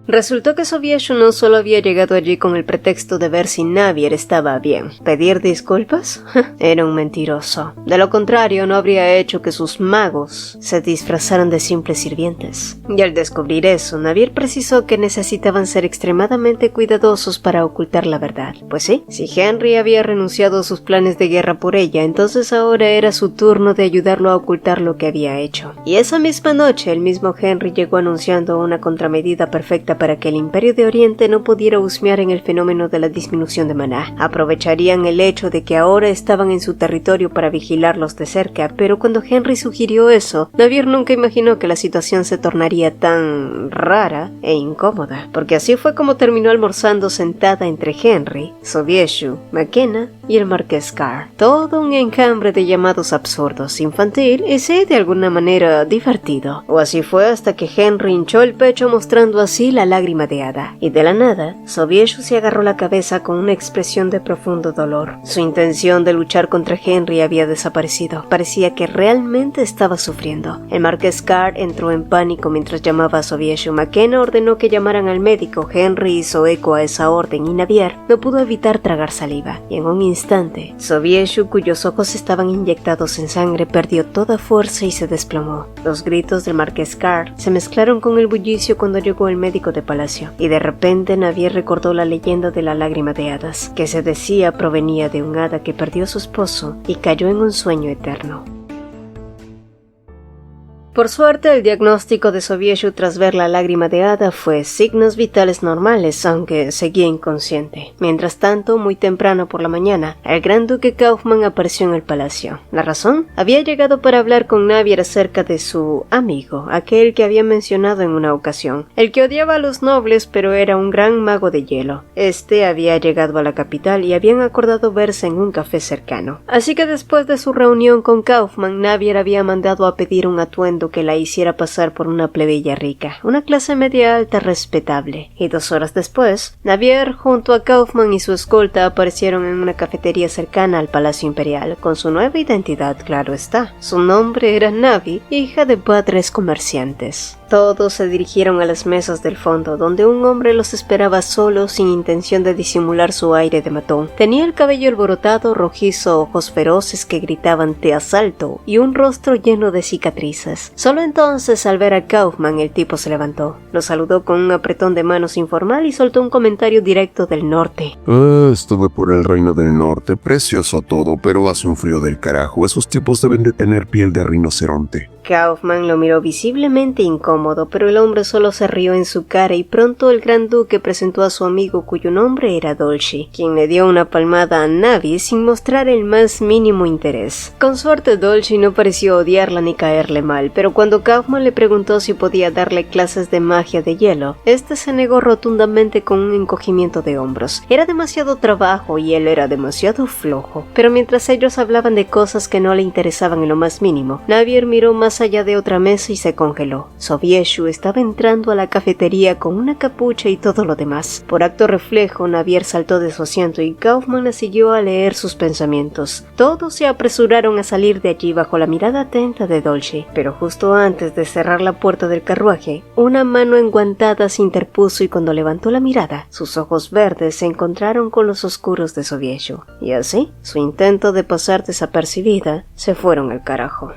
[SPEAKER 1] Resultó que Sobieshu no solo había llegado allí con el pretexto de ver si Navier estaba bien. ¿Pedir disculpas? Era un mentiroso. De lo contrario, no habría hecho que sus magos se disfrazaran de simples sirvientes. Y al descubrir eso, Navier precisó que necesitaban ser extremadamente cuidadosos para ocultar la verdad. Pues sí, si Henry había renunciado a sus planes de guerra por ella, entonces ahora era su turno de ayudarlo a ocultar lo que había hecho. Y esa misma noche, el mismo Henry llegó anunciando una contramedida perfecta para que el Imperio de Oriente no pudiera husmear en el fenómeno de la disminución de maná. Aprovecharían el hecho de que ahora estaban en su territorio para vigilarlos de cerca, pero cuando Henry sugirió eso, Navier nunca imaginó que la situación se tornaría tan rara e incómoda, porque así fue como terminó almorzando sentada entre Henry, Sobieshu, McKenna y el Marqués Carr. Todo un enjambre de llamados absurdos, infantil y sí, de alguna manera divertido. O así fue hasta que Henry hinchó el pecho mostrando así la lágrima de hada, y de la nada, Sobieshu se agarró la cabeza con una expresión de profundo dolor. Su intención de luchar contra Henry había desaparecido. Parecía que realmente estaba sufriendo. El Marqués Carr entró en pánico mientras llamaba a Sobieshu. McKenna ordenó que llamaran al médico. Henry hizo eco a esa orden y Navier no pudo evitar tragar saliva. Y en un instante, Sobieshu, cuyos ojos estaban inyectados en sangre, perdió toda fuerza y se desplomó. Los gritos del Marqués Carr se mezclaron con el bullicio cuando llegó el médico de palacio, y de repente Navier recordó la leyenda de la lágrima de hadas, que se decía provenía de un hada que perdió a su esposo y cayó en un sueño eterno. Por suerte, el diagnóstico de Sobieshu tras ver la lágrima de hada fue signos vitales normales, aunque seguía inconsciente. Mientras tanto, muy temprano por la mañana, el gran duque Kaufman apareció en el palacio. ¿La razón? Había llegado para hablar con Navier acerca de su amigo, aquel que había mencionado en una ocasión, el que odiaba a los nobles pero era un gran mago de hielo. Este había llegado a la capital y habían acordado verse en un café cercano. Así que después de su reunión con Kaufman, Navier había mandado a pedir un atuendo que la hiciera pasar por una plebeya rica, una clase media alta respetable, y 2 horas después, Navier junto a Kaufman y su escolta aparecieron en una cafetería cercana al Palacio Imperial, con su nueva identidad, claro está. Su nombre era Navi, hija de padres comerciantes. Todos se dirigieron a las mesas del fondo, donde un hombre los esperaba solo, sin intención de disimular su aire de matón. Tenía el cabello alborotado, rojizo, ojos feroces que gritaban «te asalto» y un rostro lleno de cicatrices. Solo entonces, al ver a Kaufman, el tipo se levantó. Lo saludó con un apretón de manos informal y soltó un comentario directo del norte.
[SPEAKER 2] Estuve por el reino del norte, precioso todo, pero hace un frío del carajo. Esos tipos deben de tener piel de rinoceronte.
[SPEAKER 1] Kaufman lo miró visiblemente incómodo, pero el hombre solo se rió en su cara y pronto el gran duque presentó a su amigo cuyo nombre era Dolci, quien le dio una palmada a Navi sin mostrar el más mínimo interés. Con suerte Dolci no pareció odiarla ni caerle mal, pero cuando Kaufman le preguntó si podía darle clases de magia de hielo, este se negó rotundamente con un encogimiento de hombros. Era demasiado trabajo y él era demasiado flojo. Pero mientras ellos hablaban de cosas que no le interesaban en lo más mínimo, Navier miró más allá de otra mesa y se congeló. Sobieshu estaba entrando a la cafetería con una capucha y todo lo demás. Por acto reflejo, Navier saltó de su asiento y Kaufman la siguió a leer sus pensamientos. Todos se apresuraron a salir de allí bajo la mirada atenta de Dolci, pero justo antes de cerrar la puerta del carruaje, una mano enguantada se interpuso y cuando levantó la mirada, sus ojos verdes se encontraron con los oscuros de Sobieshu. Y así, su intento de pasar desapercibida se fueron al carajo.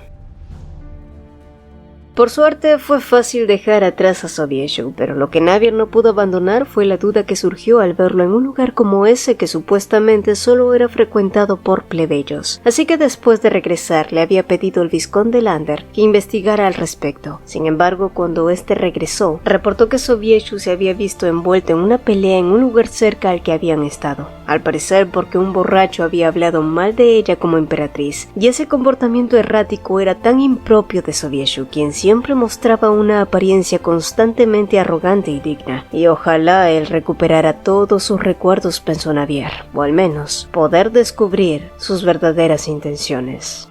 [SPEAKER 1] Por suerte fue fácil dejar atrás a Sobieshu, pero lo que Navier no pudo abandonar fue la duda que surgió al verlo en un lugar como ese que supuestamente solo era frecuentado por plebeyos. Así que después de regresar le había pedido al vizconde Lander que investigara al respecto. Sin embargo, cuando este regresó, reportó que Sobieshu se había visto envuelto en una pelea en un lugar cerca al que habían estado. Al parecer porque un borracho había hablado mal de ella como emperatriz, y ese comportamiento errático era tan impropio de Sobieshu, quien siempre mostraba una apariencia constantemente arrogante y digna, y ojalá él recuperara todos sus recuerdos, pensó Navier, o al menos poder descubrir sus verdaderas intenciones.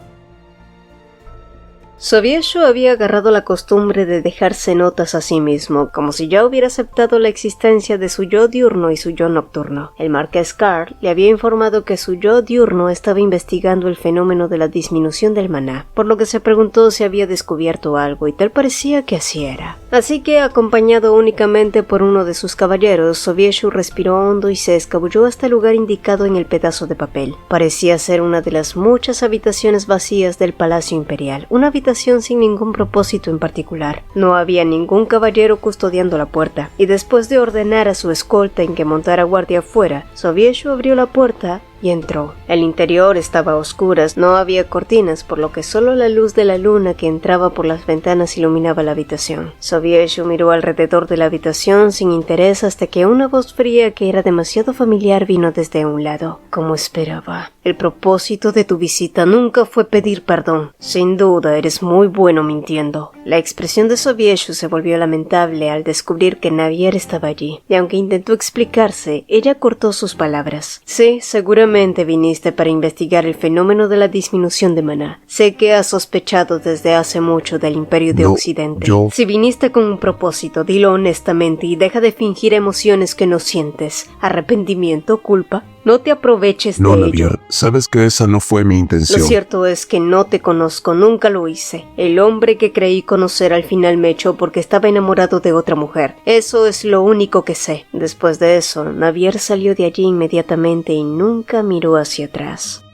[SPEAKER 1] Sobieshu había agarrado la costumbre de dejarse notas a sí mismo, como si ya hubiera aceptado la existencia de su yo diurno y su yo nocturno. El marqués Carl le había informado que su yo diurno estaba investigando el fenómeno de la disminución del maná, por lo que se preguntó si había descubierto algo, y tal parecía que así era. Así que, acompañado únicamente por uno de sus caballeros, Sobieshu respiró hondo y se escabulló hasta el lugar indicado en el pedazo de papel. Parecía ser una de las muchas habitaciones vacías del Palacio Imperial, una habitación sin ningún propósito en particular. No había ningún caballero custodiando la puerta, y después de ordenar a su escolta en que montara guardia afuera, Sobieshu abrió la puerta y entró. El interior estaba a oscuras, no había cortinas, por lo que solo la luz de la luna que entraba por las ventanas iluminaba la habitación. Sobieshu miró alrededor de la habitación sin interés hasta que una voz fría que era demasiado familiar vino desde un lado. Como esperaba. El propósito de tu visita nunca fue pedir perdón. Sin duda, eres muy bueno mintiendo. La expresión de Sobieshu se volvió lamentable al descubrir que Navier estaba allí, y aunque intentó explicarse, ella cortó sus palabras. Sí, seguramente viniste para investigar el fenómeno de la disminución de maná. Sé que has sospechado desde hace mucho del Imperio de Occidente. Si viniste con un propósito, dilo honestamente y deja de fingir emociones que no sientes. Arrepentimiento, culpa. No te aproveches de ello.
[SPEAKER 2] No, Navier, sabes que esa no fue mi intención.
[SPEAKER 1] Lo cierto es que no te conozco, nunca lo hice. El hombre que creí conocer al final me echó porque estaba enamorado de otra mujer. Eso es lo único que sé. Después de eso, Navier salió de allí inmediatamente y nunca miró hacia atrás.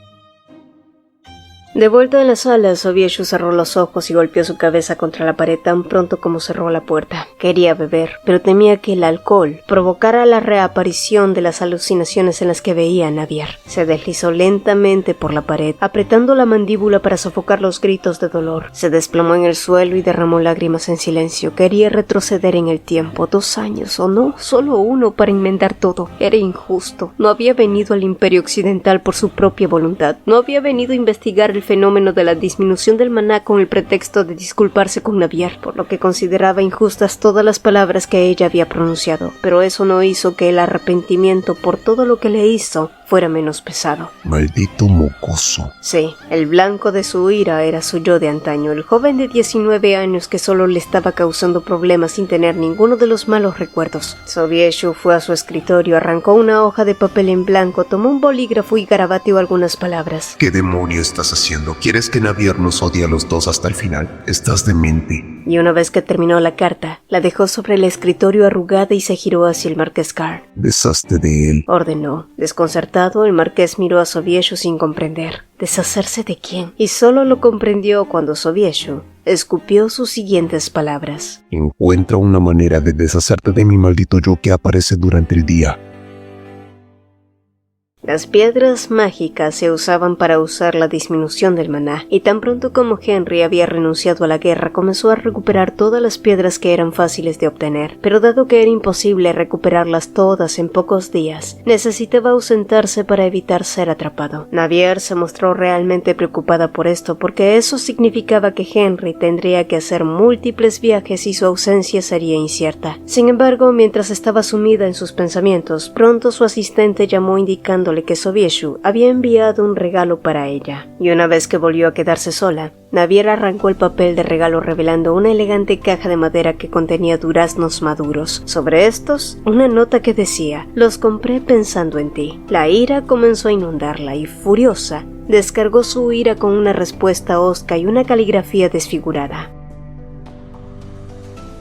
[SPEAKER 1] De vuelta en la sala, Sobieshu cerró los ojos y golpeó su cabeza contra la pared tan pronto como cerró la puerta. Quería beber, pero temía que el alcohol provocara la reaparición de las alucinaciones en las que veía a Navier. Se deslizó lentamente por la pared, apretando la mandíbula para sofocar los gritos de dolor. Se desplomó en el suelo y derramó lágrimas en silencio. Quería retroceder en el tiempo, 2 años, o no, solo 1 para enmendar todo. Era injusto. No había venido al Imperio Occidental por su propia voluntad. No había venido a investigar el fenómeno de la disminución del maná con el pretexto de disculparse con Navier, por lo que consideraba injustas todas las palabras que ella había pronunciado, pero eso no hizo que el arrepentimiento por todo lo que le hizo fuera menos pesado.
[SPEAKER 2] Maldito mocoso.
[SPEAKER 1] Sí, el blanco de su ira era su yo de antaño, el joven de 19 años que solo le estaba causando problemas sin tener ninguno de los malos recuerdos. Sobieshu fue a su escritorio, arrancó una hoja de papel en blanco, tomó un bolígrafo y garabateó algunas palabras.
[SPEAKER 2] ¿Qué demonio estás haciendo? ¿Quieres que Navier nos odie a los dos hasta el final? Estás demente.
[SPEAKER 1] Y una vez que terminó la carta, la dejó sobre el escritorio arrugada y se giró hacia el marqués Carl.
[SPEAKER 2] Deshazte de él,
[SPEAKER 1] ordenó. Desconcertado, el marqués miró a Sobieshu sin comprender. ¿Deshacerse de quién? Y solo lo comprendió cuando Sobieshu escupió sus siguientes palabras.
[SPEAKER 2] Encuentra una manera de deshacerte de mi maldito yo que aparece durante el día.
[SPEAKER 1] Las piedras mágicas se usaban para usar la disminución del maná, y tan pronto como Henry había renunciado a la guerra, comenzó a recuperar todas las piedras que eran fáciles de obtener, pero dado que era imposible recuperarlas todas en pocos días, necesitaba ausentarse para evitar ser atrapado. Navier se mostró realmente preocupada por esto, porque eso significaba que Henry tendría que hacer múltiples viajes y su ausencia sería incierta. Sin embargo, mientras estaba sumida en sus pensamientos, pronto su asistente llamó indicándole que Sobieshu había enviado un regalo para ella, y una vez que volvió a quedarse sola, Navier arrancó el papel de regalo revelando una elegante caja de madera que contenía duraznos maduros. Sobre estos, una nota que decía: «Los compré pensando en ti». La ira comenzó a inundarla y, furiosa, descargó su ira con una respuesta hosca y una caligrafía desfigurada.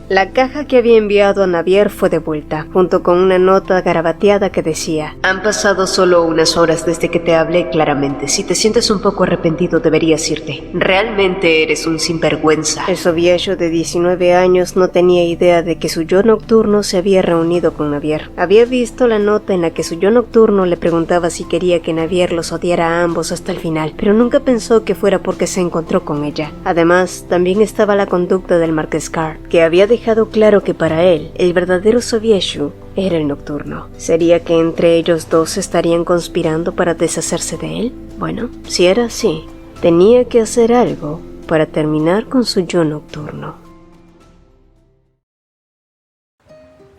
[SPEAKER 1] La caja que había enviado a Navier fue devuelta, junto con una nota garabateada que decía: «Han pasado solo unas horas desde que te hablé claramente. Si te sientes un poco arrepentido, deberías irte. Realmente eres un sinvergüenza». El Sobieshu de 19 años no tenía idea de que su yo nocturno se había reunido con Navier. Había visto la nota en la que su yo nocturno le preguntaba si quería que Navier los odiara a ambos hasta el final, pero nunca pensó que fuera porque se encontró con ella. Además, también estaba la conducta del marqués Carl, que había dejado claro que para él, el verdadero Sobieshu era el nocturno. ¿Sería que entre ellos dos estarían conspirando para deshacerse de él? Bueno, si era así, tenía que hacer algo para terminar con su yo nocturno.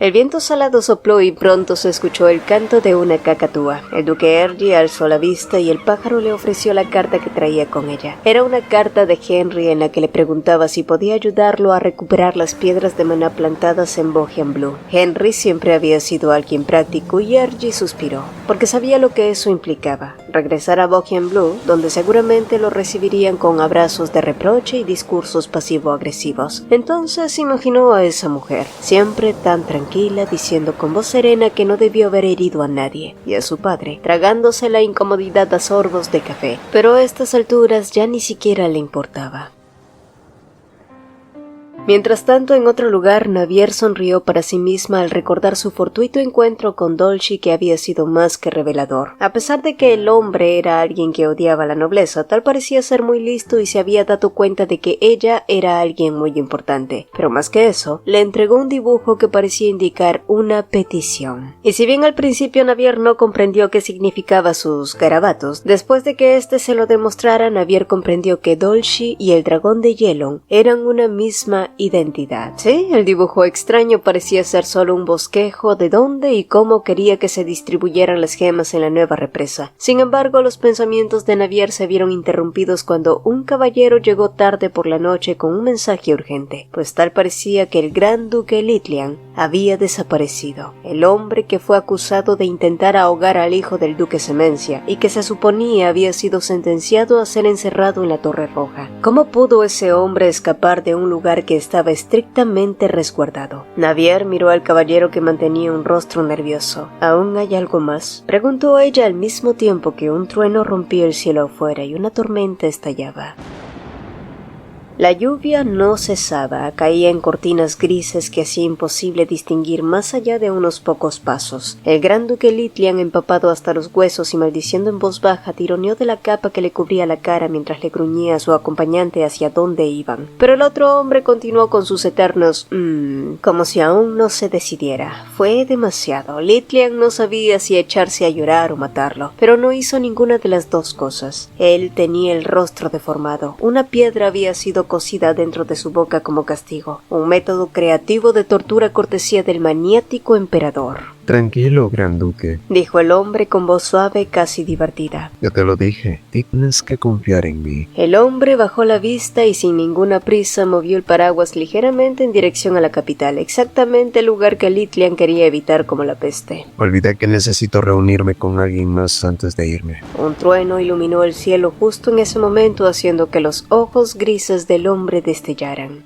[SPEAKER 1] El viento salado sopló y pronto se escuchó el canto de una cacatúa. El duque Ergi alzó la vista y el pájaro le ofreció la carta que traía con ella. Era una carta de Henry en la que le preguntaba si podía ayudarlo a recuperar las piedras de maná plantadas en Bohian Blue. Henry siempre había sido alguien práctico y Ergi suspiró, porque sabía lo que eso implicaba. Regresar a Bohian Blue, donde seguramente lo recibirían con abrazos de reproche y discursos pasivo-agresivos. Entonces imaginó a esa mujer, siempre tan tranquila, diciendo con voz serena que no debió haber herido a nadie, y a su padre, tragándose la incomodidad a sorbos de café. Pero a estas alturas ya ni siquiera le importaba. Mientras tanto, en otro lugar, Navier sonrió para sí misma al recordar su fortuito encuentro con Dolci, que había sido más que revelador. A pesar de que el hombre era alguien que odiaba la nobleza, tal parecía ser muy listo y se había dado cuenta de que ella era alguien muy importante. Pero más que eso, le entregó un dibujo que parecía indicar una petición. Y si bien al principio Navier no comprendió qué significaba sus garabatos, después de que éste se lo demostrara, Navier comprendió que Dolci y el dragón de Yelon eran una misma identidad. Sí, el dibujo extraño parecía ser solo un bosquejo de dónde y cómo quería que se distribuyeran las gemas en la nueva represa. Sin embargo, los pensamientos de Navier se vieron interrumpidos cuando un caballero llegó tarde por la noche con un mensaje urgente, pues tal parecía que el gran duque Litlian había desaparecido. El hombre que fue acusado de intentar ahogar al hijo del duque Semencia y que se suponía había sido sentenciado a ser encerrado en la Torre Roja. ¿Cómo pudo ese hombre escapar de un lugar que estaba estrictamente resguardado? Navier miró al caballero, que mantenía un rostro nervioso. ¿Aún hay algo más?, preguntó ella al mismo tiempo que un trueno rompió el cielo afuera y una tormenta estallaba. La lluvia no cesaba, caía en cortinas grises que hacía imposible distinguir más allá de unos pocos pasos. El gran duque Litlian, empapado hasta los huesos y maldiciendo en voz baja, tironeó de la capa que le cubría la cara mientras le gruñía a su acompañante hacia dónde iban. Pero el otro hombre continuó con sus eternos como si aún no se decidiera. Fue demasiado. Litlian no sabía si echarse a llorar o matarlo, pero no hizo ninguna de las dos cosas. Él tenía el rostro deformado. Una piedra había sido cocida dentro de su boca como castigo, un método creativo de tortura cortesía del maniático emperador.
[SPEAKER 2] Tranquilo, gran duque,
[SPEAKER 1] dijo el hombre con voz suave, casi divertida.
[SPEAKER 2] Ya te lo dije, tienes que confiar en mí.
[SPEAKER 1] El hombre bajó la vista y sin ninguna prisa movió el paraguas ligeramente en dirección a la capital, exactamente el lugar que Litlian quería evitar como la peste.
[SPEAKER 2] Olvidé que necesito reunirme con alguien más antes de irme.
[SPEAKER 1] Un trueno iluminó el cielo justo en ese momento, haciendo que los ojos grises del hombre destellaran.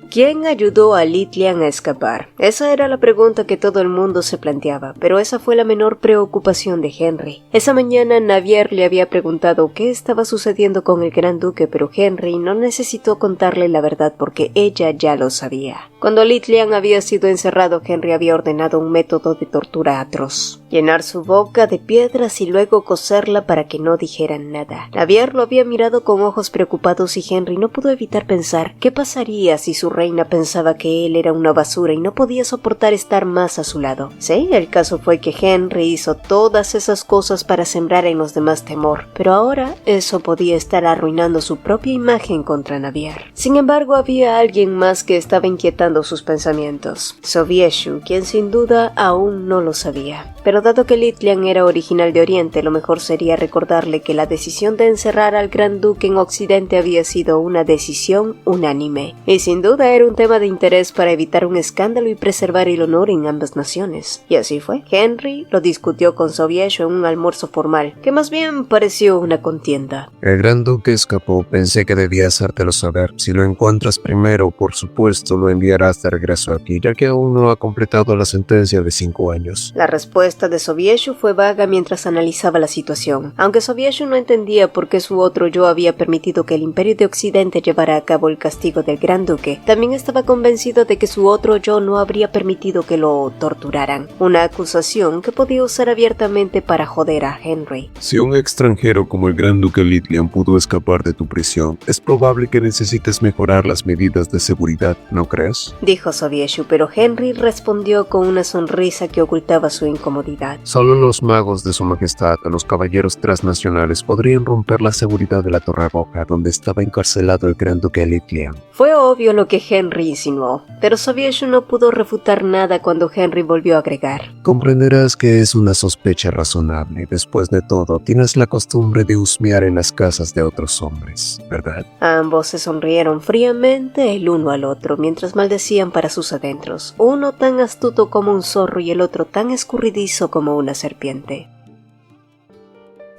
[SPEAKER 1] ¿Quién ayudó a Litlian a escapar? Esa era la pregunta que todo el mundo se planteaba, pero esa fue la menor preocupación de Henry. Esa mañana Navier le había preguntado qué estaba sucediendo con el gran duque, pero Henry no necesitó contarle la verdad porque ella ya lo sabía. Cuando Litlian había sido encerrado, Henry había ordenado un método de tortura atroz: llenar su boca de piedras y luego coserla para que no dijeran nada. Navier lo había mirado con ojos preocupados y Henry no pudo evitar pensar qué pasaría si su reina pensaba que él era una basura y no podía soportar estar más a su lado. Sí, el caso fue que Henry hizo todas esas cosas para sembrar en los demás temor, pero ahora eso podía estar arruinando su propia imagen contra Navier. Sin embargo, había alguien más que estaba inquietando sus pensamientos: Sobieshu, quien sin duda aún no lo sabía. Pero dado que Litlian era original de Oriente, lo mejor sería recordarle que la decisión de encerrar al gran duque en Occidente había sido una decisión unánime, y sin duda era un tema de interés para evitar un escándalo y preservar el honor en ambas naciones. Y así fue. Henry lo discutió con Sobieshu en un almuerzo formal, que más bien pareció una contienda.
[SPEAKER 2] El gran duque escapó. Pensé que debía hacértelo saber. Si lo encuentras primero, por supuesto, lo enviarás de regreso aquí, ya que aún no ha completado la sentencia de 5 años.
[SPEAKER 1] La respuesta de Sobieshu fue vaga mientras analizaba la situación. Aunque Sobieshu no entendía por qué su otro yo había permitido que el Imperio de Occidente llevara a cabo el castigo del gran duque, también estaba convencido de que su otro yo no habría permitido que lo torturaran, una acusación que podía usar abiertamente para joder a Henry.
[SPEAKER 2] Si un extranjero como el gran duque Litlian pudo escapar de tu prisión, es probable que necesites mejorar las medidas de seguridad, ¿no crees? magos,
[SPEAKER 1] dijo Sobieshu, pero Henry respondió con una sonrisa que ocultaba su incomodidad.
[SPEAKER 2] Solo los magos de su majestad o los caballeros transnacionales podrían romper la seguridad de la Torre Roja donde estaba encarcelado el gran duque Litlian.
[SPEAKER 1] Fue obvio lo que Henry insinuó, pero Sobieshu no pudo refutar nada cuando Henry volvió a agregar.
[SPEAKER 2] Comprenderás que es una sospecha razonable. Después de todo, tienes la costumbre de husmear en las casas de otros hombres, ¿verdad?
[SPEAKER 1] Ambos se sonrieron fríamente el uno al otro mientras maldecían para sus adentros, uno tan astuto como un zorro y el otro tan escurridizo como una serpiente.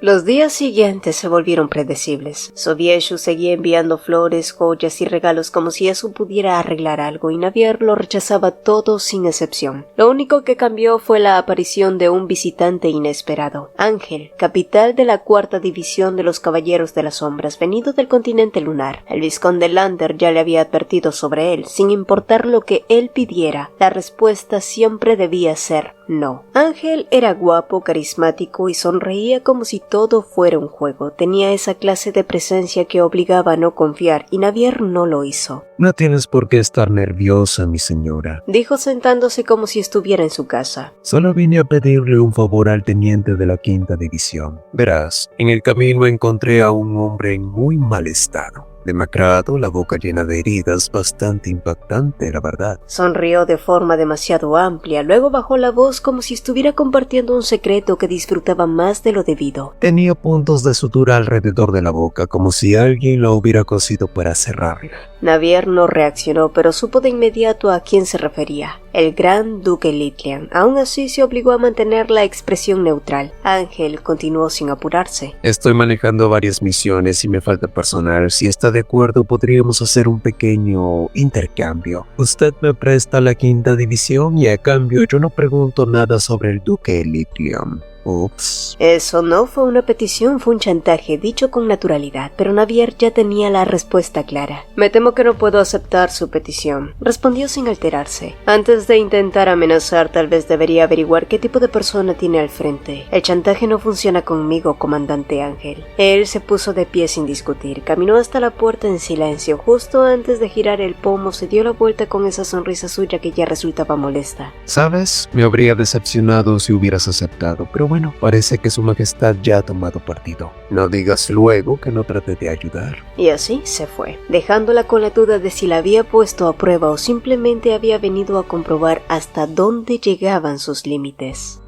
[SPEAKER 1] Los días siguientes se volvieron predecibles. Sobieshu seguía enviando flores, joyas y regalos como si eso pudiera arreglar algo, y Navier lo rechazaba todo sin excepción. Lo único que cambió fue la aparición de un visitante inesperado. Ángel, capital de la 4ª división de los Caballeros de las Sombras, venido del continente lunar. El vizconde Lander ya le había advertido sobre él. Sin importar lo que él pidiera, la respuesta siempre debía ser no. Ángel era guapo, carismático y sonreía como si todo fuera un juego. Tenía esa clase de presencia que obligaba a no confiar, y Navier no lo hizo.
[SPEAKER 2] No tienes por qué estar nerviosa, mi señora,
[SPEAKER 1] dijo sentándose como si estuviera en su casa.
[SPEAKER 2] Solo vine a pedirle un favor al teniente de la 5ª división. Verás, en el camino encontré a un hombre en muy mal estado. Demacrado, la boca llena de heridas, bastante impactante, la verdad.
[SPEAKER 1] Sonrió de forma demasiado amplia, luego bajó la voz como si estuviera compartiendo un secreto que disfrutaba más de lo debido.
[SPEAKER 2] Tenía puntos de sutura alrededor de la boca, como si alguien la hubiera cosido para cerrarla.
[SPEAKER 1] Navier no reaccionó, pero supo de inmediato a quién se refería. El gran duque Litlian. Aún así se obligó a mantener la expresión neutral. Ángel continuó sin apurarse.
[SPEAKER 2] Estoy manejando varias misiones y me falta personal. Si está de acuerdo, podríamos hacer un pequeño intercambio. Usted me presta la 5ª división y a cambio yo no pregunto nada sobre el duque Litlian. Ups.
[SPEAKER 1] Eso no fue una petición, fue un chantaje, dicho con naturalidad, pero Navier ya tenía la respuesta clara. Me temo que no puedo aceptar su petición, respondió sin alterarse. Antes de intentar amenazar, tal vez debería averiguar qué tipo de persona tiene al frente. El chantaje no funciona conmigo, comandante Ángel. Él se puso de pie sin discutir, caminó hasta la puerta en silencio. Justo antes de girar el pomo, se dio la vuelta con esa sonrisa suya que ya resultaba molesta.
[SPEAKER 2] ¿Sabes? Me habría decepcionado si hubieras aceptado, pero bueno, parece que su majestad ya ha tomado partido. No digas luego que no traté de ayudar.
[SPEAKER 1] Y así se fue, dejándola con la duda de si la había puesto a prueba o simplemente había venido a comprobar hasta dónde llegaban sus límites.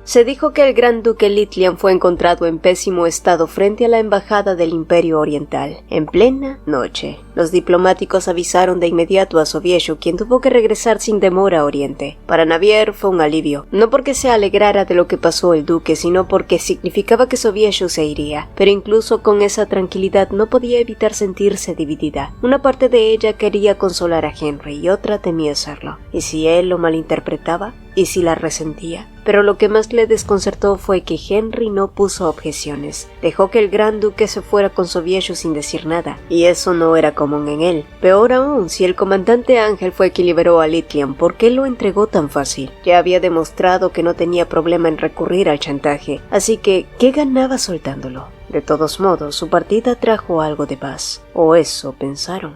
[SPEAKER 1] Se dijo que el gran duque Litlian fue encontrado en pésimo estado frente a la embajada del Imperio Oriental, en plena noche. Los diplomáticos avisaron de inmediato a Sobieshu, quien tuvo que regresar sin demora a Oriente. Para Navier fue un alivio, no porque se alegrara de lo que pasó el duque, sino porque significaba que Sobieshu se iría. Pero incluso con esa tranquilidad no podía evitar sentirse dividida. Una parte de ella quería consolar a Henry y otra temía hacerlo. ¿Y si él lo malinterpretaba? ¿Y si la resentía? Pero lo que más le desconcertó fue que Henry no puso objeciones. Dejó que el gran duque se fuera con Sobieshu sin decir nada, y eso no era común en él. Peor aún, si el comandante Ángel fue quien liberó a Litlian, ¿por qué lo entregó tan fácil? Ya había demostrado que no tenía problema en recurrir al chantaje, así que, ¿qué ganaba soltándolo? De todos modos, su partida trajo algo de paz, o eso pensaron.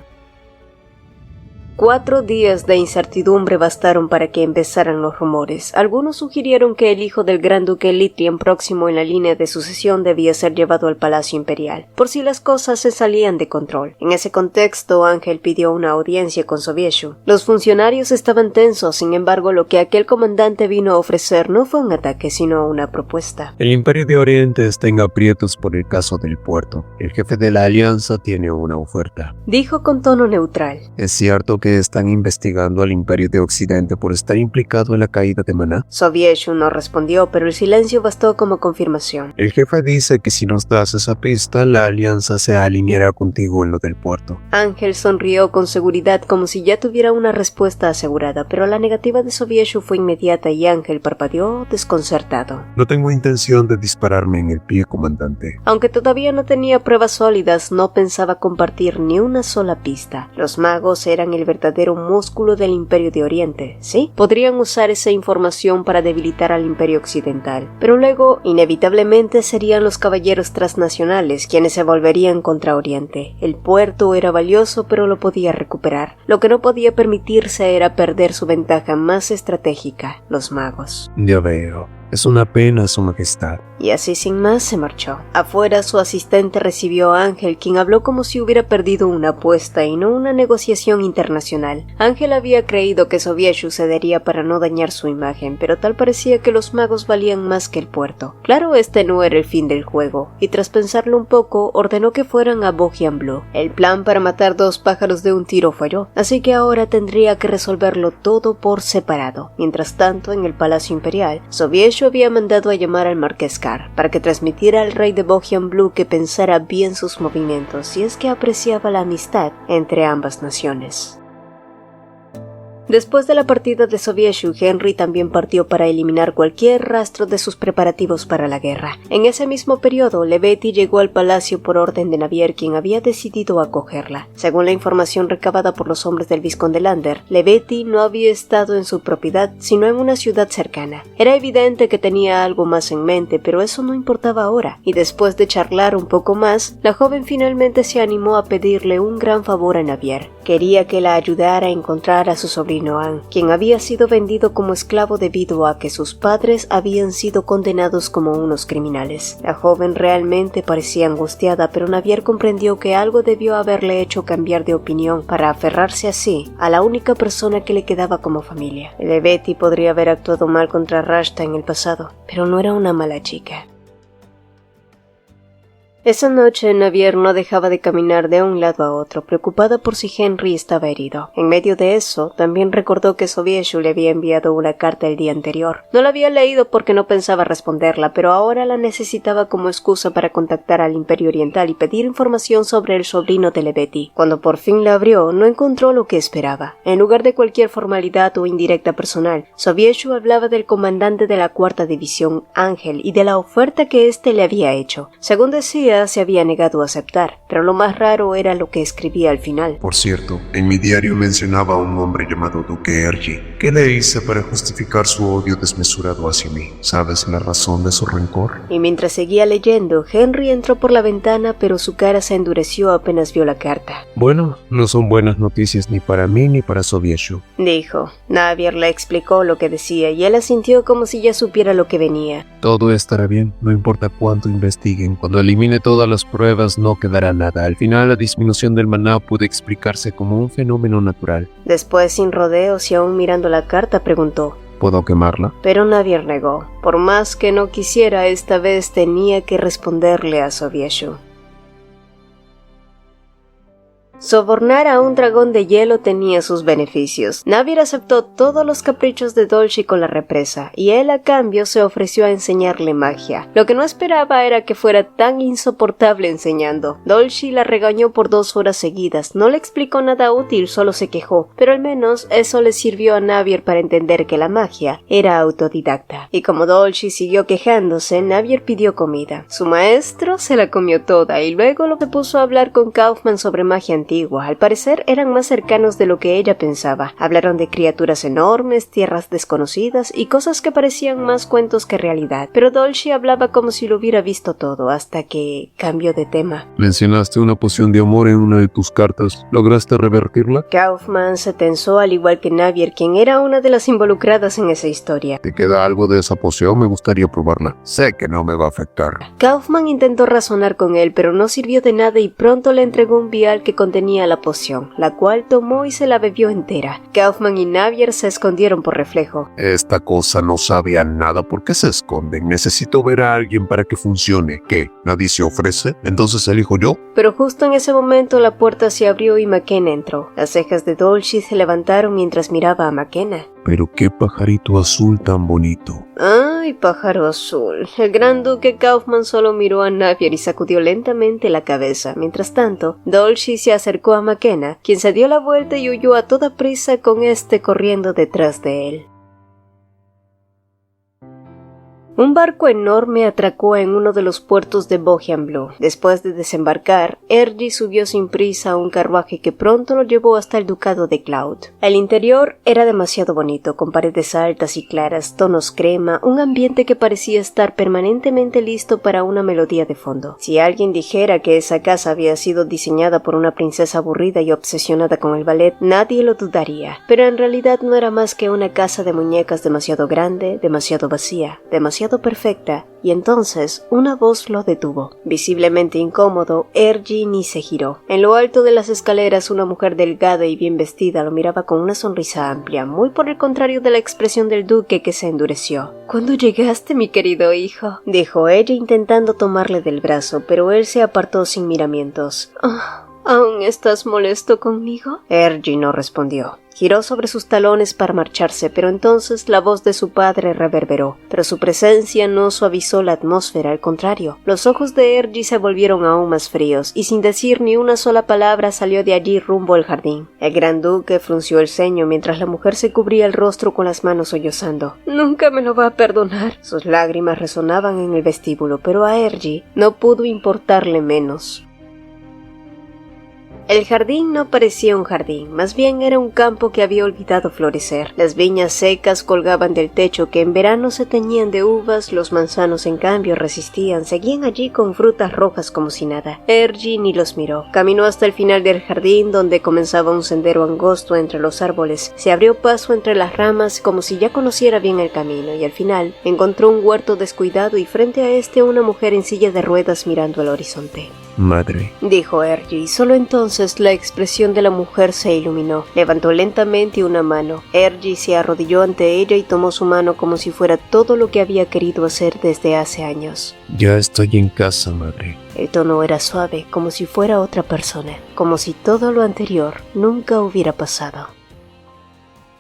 [SPEAKER 1] 4 días de incertidumbre bastaron para que empezaran los rumores. Algunos sugirieron que el hijo del gran duque Litlian, próximo en la línea de sucesión, debía ser llevado al Palacio Imperial, por si las cosas se salían de control. En ese contexto, Ángel pidió una audiencia con Sobieshu. Los funcionarios estaban tensos, sin embargo, lo que aquel comandante vino a ofrecer no fue un ataque, sino una propuesta.
[SPEAKER 2] El Imperio de Oriente está en aprietos por el caso del puerto. El jefe de la Alianza tiene una oferta,
[SPEAKER 1] dijo con tono neutral.
[SPEAKER 2] ¿Es cierto que están investigando al Imperio de Occidente por estar implicado en la caída de Maná?
[SPEAKER 1] Sobieshu no respondió, pero el silencio bastó como confirmación.
[SPEAKER 2] El jefe dice que si nos das esa pista, la Alianza se alineará contigo en lo del puerto.
[SPEAKER 1] Ángel sonrió con seguridad como si ya tuviera una respuesta asegurada, pero la negativa de Sobieshu fue inmediata y Ángel parpadeó desconcertado.
[SPEAKER 2] No tengo intención de dispararme en el pie, comandante.
[SPEAKER 1] Aunque todavía no tenía pruebas sólidas, no pensaba compartir ni una sola pista. Los magos eran el verdadero músculo del Imperio de Oriente, ¿sí? Podrían usar esa información para debilitar al Imperio Occidental, pero luego, inevitablemente, serían los caballeros transnacionales quienes se volverían contra Oriente. El puerto era valioso, pero lo podía recuperar. Lo que no podía permitirse era perder su ventaja más estratégica, los magos.
[SPEAKER 2] Ya veo. Es una pena, Su Majestad.
[SPEAKER 1] Y así sin más se marchó. Afuera su asistente recibió a Ángel, quien habló como si hubiera perdido una apuesta y no una negociación internacional. Ángel había creído que Sobieshu cedería para no dañar su imagen, pero tal parecía que los magos valían más que el puerto. Claro, este no era el fin del juego, y tras pensarlo un poco, ordenó que fueran a Bohian Blue. El plan para matar 2 pájaros de un tiro falló, así que ahora tendría que resolverlo todo por separado. Mientras tanto, en el Palacio Imperial, Sobieshu había mandado a llamar al Marqués Carr para que transmitiera al rey de Bohian Blue que pensara bien sus movimientos si es que apreciaba la amistad entre ambas naciones. Después de la partida de Sobieshu, Henry también partió para eliminar cualquier rastro de sus preparativos para la guerra. En ese mismo periodo, Lebetti llegó al palacio por orden de Navier, quien había decidido acogerla. Según la información recabada por los hombres del vizconde Lander, Lebetti no había estado en su propiedad, sino en una ciudad cercana. Era evidente que tenía algo más en mente, pero eso no importaba ahora, y después de charlar un poco más, la joven finalmente se animó a pedirle un gran favor a Navier. Quería que la ayudara a encontrar a su sobrino Anne, quien había sido vendido como esclavo debido a que sus padres habían sido condenados como unos criminales. La joven realmente parecía angustiada, pero Navier comprendió que algo debió haberle hecho cambiar de opinión para aferrarse así a la única persona que le quedaba como familia. Lebetti podría haber actuado mal contra Rashta en el pasado, pero no era una mala chica. Esa noche, Navier no dejaba de caminar de un lado a otro, preocupada por si Henry estaba herido. En medio de eso, también recordó que Sobieshu le había enviado una carta el día anterior. No la había leído porque no pensaba responderla, pero ahora la necesitaba como excusa para contactar al Imperio Oriental y pedir información sobre el sobrino de Lebetti. Cuando por fin la abrió, no encontró lo que esperaba. En lugar de cualquier formalidad o indirecta personal, Sobieshu hablaba del comandante de la 4ª División, Ángel, y de la oferta que éste le había hecho. Según decía, se había negado a aceptar, pero lo más raro era lo que escribía al final.
[SPEAKER 2] Por cierto, en mi diario mencionaba a un hombre llamado Duque Ergi. ¿Qué le hice para justificar su odio desmesurado hacia mí? ¿Sabes la razón de su rencor?
[SPEAKER 1] Y mientras seguía leyendo, Henry entró por la ventana, pero su cara se endureció apenas vio la carta.
[SPEAKER 2] Bueno, no son buenas noticias ni para mí ni para Sobieshu,
[SPEAKER 1] dijo. Navier le explicó lo que decía y él asintió como si ya supiera lo que venía.
[SPEAKER 2] Todo estará bien, no importa cuánto investiguen. Cuando elimine todas las pruebas no quedará nada. Al final la disminución del maná puede explicarse como un fenómeno natural.
[SPEAKER 1] Después, sin rodeos y aún mirando la carta, preguntó.
[SPEAKER 2] ¿Puedo quemarla?
[SPEAKER 1] Pero Navier negó. Por más que no quisiera, esta vez tenía que responderle a Sobieshu. Sobornar a un dragón de hielo tenía sus beneficios. Navier aceptó todos los caprichos de Dolci con la represa, y él a cambio se ofreció a enseñarle magia. Lo que no esperaba era que fuera tan insoportable enseñando. Dolci la regañó por 2 horas seguidas, no le explicó nada útil, solo se quejó, pero al menos eso le sirvió a Navier para entender que la magia era autodidacta. Y como Dolci siguió quejándose, Navier pidió comida. Su maestro se la comió toda, y luego lo puso a hablar con Kaufman sobre magia antigua. Al parecer eran más cercanos de lo que ella pensaba. Hablaron de criaturas enormes, tierras desconocidas y cosas que parecían más cuentos que realidad. Pero Dolci hablaba como si lo hubiera visto todo, hasta que cambió de tema.
[SPEAKER 2] Mencionaste una poción de amor en una de tus cartas. ¿Lograste revertirla?
[SPEAKER 1] Kaufman se tensó al igual que Navier, quien era una de las involucradas en esa historia.
[SPEAKER 2] ¿Te queda algo de esa poción? Me gustaría probarla. Sé que no me va a afectar.
[SPEAKER 1] Kaufman intentó razonar con él, pero no sirvió de nada y pronto le entregó un vial que contenía la poción, la cual tomó y se la bebió entera. Kaufman y Navier se escondieron por reflejo.
[SPEAKER 2] Esta cosa no sabe a nada. ¿Por qué se esconden? Necesito ver a alguien para que funcione. ¿Qué? ¿Nadie se ofrece? ¿Entonces elijo yo?
[SPEAKER 1] Pero justo en ese momento la puerta se abrió y McKenna entró. Las cejas de Dolci se levantaron mientras miraba a McKenna.
[SPEAKER 2] Pero qué pajarito azul tan bonito.
[SPEAKER 1] ¡Ay, pájaro azul! El gran duque Kaufman solo miró a Navier y sacudió lentamente la cabeza. Mientras tanto, Dolci se acercó a McKenna, quien se dio la vuelta y huyó a toda prisa con este corriendo detrás de él. Un barco enorme atracó en uno de los puertos de Bohian Blue. Después de desembarcar, Ergi subió sin prisa a un carruaje que pronto lo llevó hasta el ducado de Cloud. El interior era demasiado bonito, con paredes altas y claras, tonos crema, un ambiente que parecía estar permanentemente listo para una melodía de fondo. Si alguien dijera que esa casa había sido diseñada por una princesa aburrida y obsesionada con el ballet, nadie lo dudaría. Pero en realidad no era más que una casa de muñecas demasiado grande, demasiado vacía, demasiado perfecta, y entonces una voz lo detuvo. Visiblemente incómodo, Ergi ni se giró. En lo alto de las escaleras, una mujer delgada y bien vestida lo miraba con una sonrisa amplia, muy por el contrario de la expresión del duque, que se endureció. «¿Cuándo llegaste, mi querido hijo?», dijo ella intentando tomarle del brazo, pero él se apartó sin miramientos. «¿Aún estás molesto conmigo?». Ergi no respondió. Giró sobre sus talones para marcharse, pero entonces la voz de su padre reverberó. Pero su presencia no suavizó la atmósfera, al contrario. Los ojos de Ergi se volvieron aún más fríos, y sin decir ni una sola palabra salió de allí rumbo al jardín. El gran duque frunció el ceño mientras la mujer se cubría el rostro con las manos sollozando. «Nunca me lo va a perdonar». Sus lágrimas resonaban en el vestíbulo, pero a Ergi no pudo importarle menos. El jardín no parecía un jardín, más bien era un campo que había olvidado florecer. Las viñas secas colgaban del techo que en verano se teñían de uvas, los manzanos en cambio resistían, seguían allí con frutas rojas como si nada. Ergi ni los miró. Caminó hasta el final del jardín, donde comenzaba un sendero angosto entre los árboles. Se abrió paso entre las ramas como si ya conociera bien el camino, y al final encontró un huerto descuidado y frente a este una mujer en silla de ruedas mirando al horizonte.
[SPEAKER 2] «Madre»,
[SPEAKER 1] dijo Ergi, y solo entonces la expresión de la mujer se iluminó. Levantó lentamente una mano. Ergi se arrodilló ante ella y tomó su mano como si fuera todo lo que había querido hacer desde hace años.
[SPEAKER 2] «Ya estoy en casa, madre».
[SPEAKER 1] El tono era suave, como si fuera otra persona, como si todo lo anterior nunca hubiera pasado.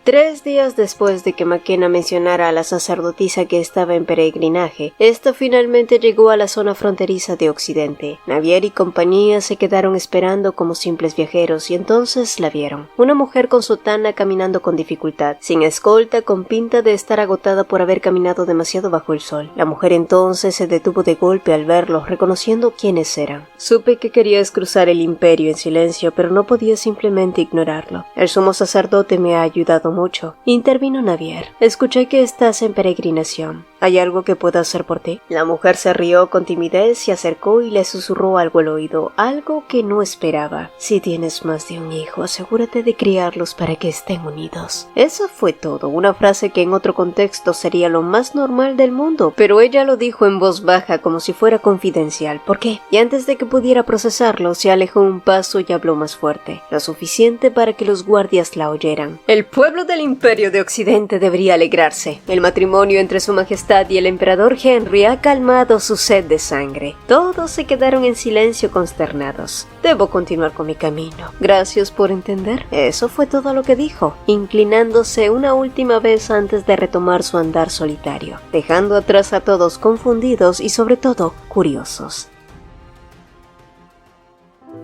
[SPEAKER 1] 3 días después de que McKenna mencionara a la sacerdotisa que estaba en peregrinaje, esta finalmente llegó a la zona fronteriza de Occidente. Navier y compañía se quedaron esperando como simples viajeros y entonces la vieron. Una mujer con sotana caminando con dificultad, sin escolta, con pinta de estar agotada por haber caminado demasiado bajo el sol. La mujer entonces se detuvo de golpe al verlos, reconociendo quiénes eran. Supe que querías cruzar el imperio en silencio, pero no podía simplemente ignorarlo. El sumo sacerdote me ha ayudado mucho. Intervino Navier. Escuché que estás en peregrinación. ¿Hay algo que pueda hacer por ti? La mujer se rió con timidez, se acercó y le susurró algo al oído, algo que no esperaba. Si tienes más de un hijo, asegúrate de criarlos para que estén unidos. Eso fue todo, una frase que en otro contexto sería lo más normal del mundo, pero ella lo dijo en voz baja como si fuera confidencial. ¿Por qué? Y antes de que pudiera procesarlo, se alejó un paso y habló más fuerte, lo suficiente para que los guardias la oyeran. El pueblo del Imperio de Occidente debería alegrarse. El matrimonio entre su majestad y el emperador Henry ha calmado su sed de sangre. Todos se quedaron en silencio consternados. Debo continuar con mi camino. Gracias por entender. Eso fue todo lo que dijo, inclinándose una última vez antes de retomar su andar solitario, dejando atrás a todos confundidos y sobre todo curiosos.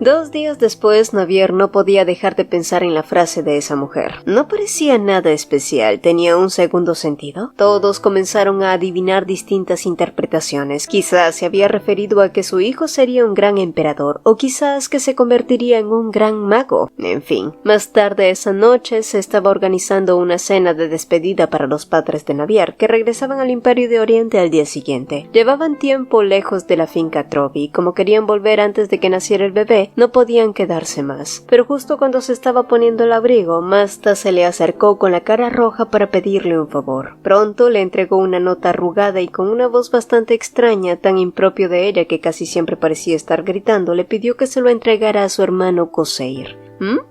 [SPEAKER 1] 2 días después, Navier no podía dejar de pensar en la frase de esa mujer. No parecía nada especial, tenía un segundo sentido. Todos comenzaron a adivinar distintas interpretaciones. Quizás se había referido a que su hijo sería un gran emperador, o quizás que se convertiría en un gran mago. En fin, más tarde esa noche se estaba organizando una cena de despedida para los padres de Navier, que regresaban al Imperio de Oriente al día siguiente. Llevaban tiempo lejos de la finca Trovi, y como querían volver antes de que naciera el bebé, no podían quedarse más. Pero justo cuando se estaba poniendo el abrigo, Masta se le acercó con la cara roja para pedirle un favor. Pronto le entregó una nota arrugada y con una voz bastante extraña, tan impropio de ella que casi siempre parecía estar gritando, le pidió que se lo entregara a su hermano Koseir.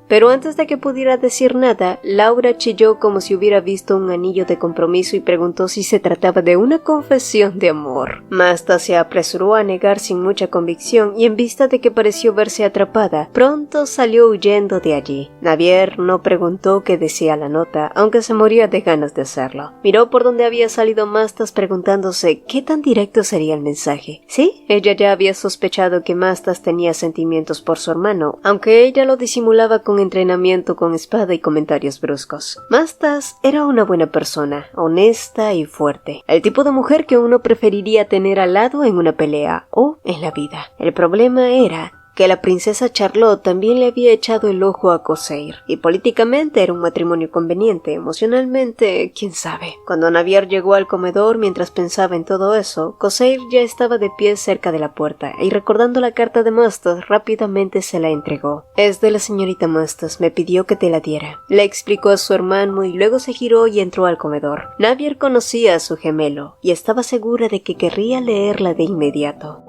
[SPEAKER 1] Pero antes de que pudiera decir nada, Laura chilló como si hubiera visto un anillo de compromiso y preguntó si se trataba de una confesión de amor. Masta se apresuró a negar sin mucha convicción y en vista de que pareció verse atrapada, pronto salió huyendo de allí. Navier no preguntó qué decía la nota, aunque se moría de ganas de hacerlo. Miró por donde había salido Mastas preguntándose qué tan directo sería el mensaje. Sí, ella ya había sospechado que Mastas tenía sentimientos por su hermano, aunque ella lo disimulaba disimulaba con entrenamiento con espada y comentarios bruscos. Mastas era una buena persona, honesta y fuerte. El tipo de mujer que uno preferiría tener al lado en una pelea o en la vida. El problema era que la princesa Charlotte también le había echado el ojo a Corsair, y políticamente era un matrimonio conveniente, emocionalmente, quién sabe. Cuando Navier llegó al comedor mientras pensaba en todo eso, Corsair ya estaba de pie cerca de la puerta, y recordando la carta de Mastas, rápidamente se la entregó. Es de la señorita Mastas, me pidió que te la diera. Le explicó a su hermano y luego se giró y entró al comedor. Navier conocía a su gemelo, y estaba segura de que querría leerla de inmediato.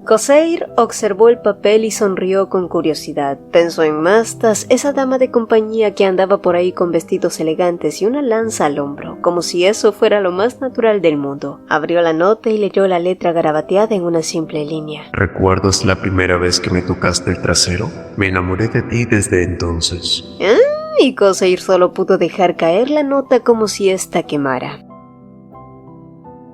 [SPEAKER 1] Corsair observó el papel y sonrió con curiosidad. Pensó en Mastas, esa dama de compañía que andaba por ahí con vestidos elegantes y una lanza al hombro, como si eso fuera lo más natural del mundo. Abrió la nota y leyó la letra garabateada en una simple línea.
[SPEAKER 2] ¿Recuerdas la primera vez que me tocaste el trasero? Me enamoré de ti desde entonces.
[SPEAKER 1] Y Corsair solo pudo dejar caer la nota como si ésta quemara.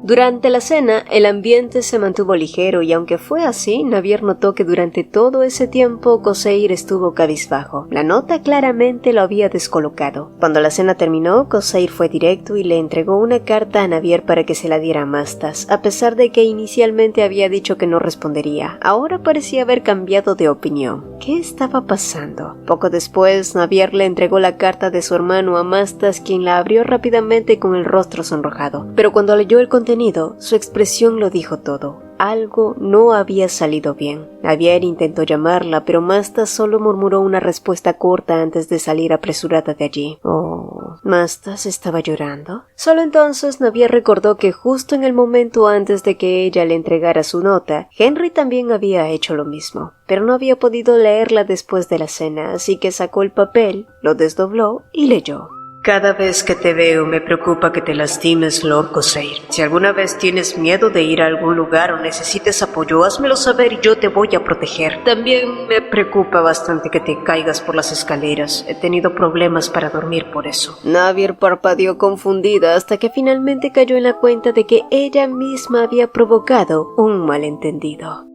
[SPEAKER 1] Durante la cena, el ambiente se mantuvo ligero y aunque fue así, Navier notó que durante todo ese tiempo Corsair estuvo cabizbajo. La nota claramente lo había descolocado. Cuando la cena terminó, Corsair fue directo y le entregó una carta a Navier para que se la diera a Mastas, a pesar de que inicialmente había dicho que no respondería. Ahora parecía haber cambiado de opinión. ¿Qué estaba pasando? Poco después, Navier le entregó la carta de su hermano a Mastas, quien la abrió rápidamente con el rostro sonrojado. Pero cuando leyó el contenido, su expresión lo dijo todo. Algo no había salido bien. Navier intentó llamarla, pero Mastas solo murmuró una respuesta corta antes de salir apresurada de allí. Oh, ¿Mastas estaba llorando? Solo entonces Navier recordó que justo en el momento antes de que ella le entregara su nota, Henry también había hecho lo mismo, pero no había podido leerla después de la cena, así que sacó el papel, lo desdobló y leyó. Cada vez que te veo me preocupa que te lastimes, Lord Corsair. Si alguna vez tienes miedo de ir a algún lugar o necesites apoyo, házmelo saber y yo te voy a proteger. También me preocupa bastante que te caigas por las escaleras. He tenido problemas para dormir por eso. Navier parpadeó confundida hasta que finalmente cayó en la cuenta de que ella misma había provocado un malentendido.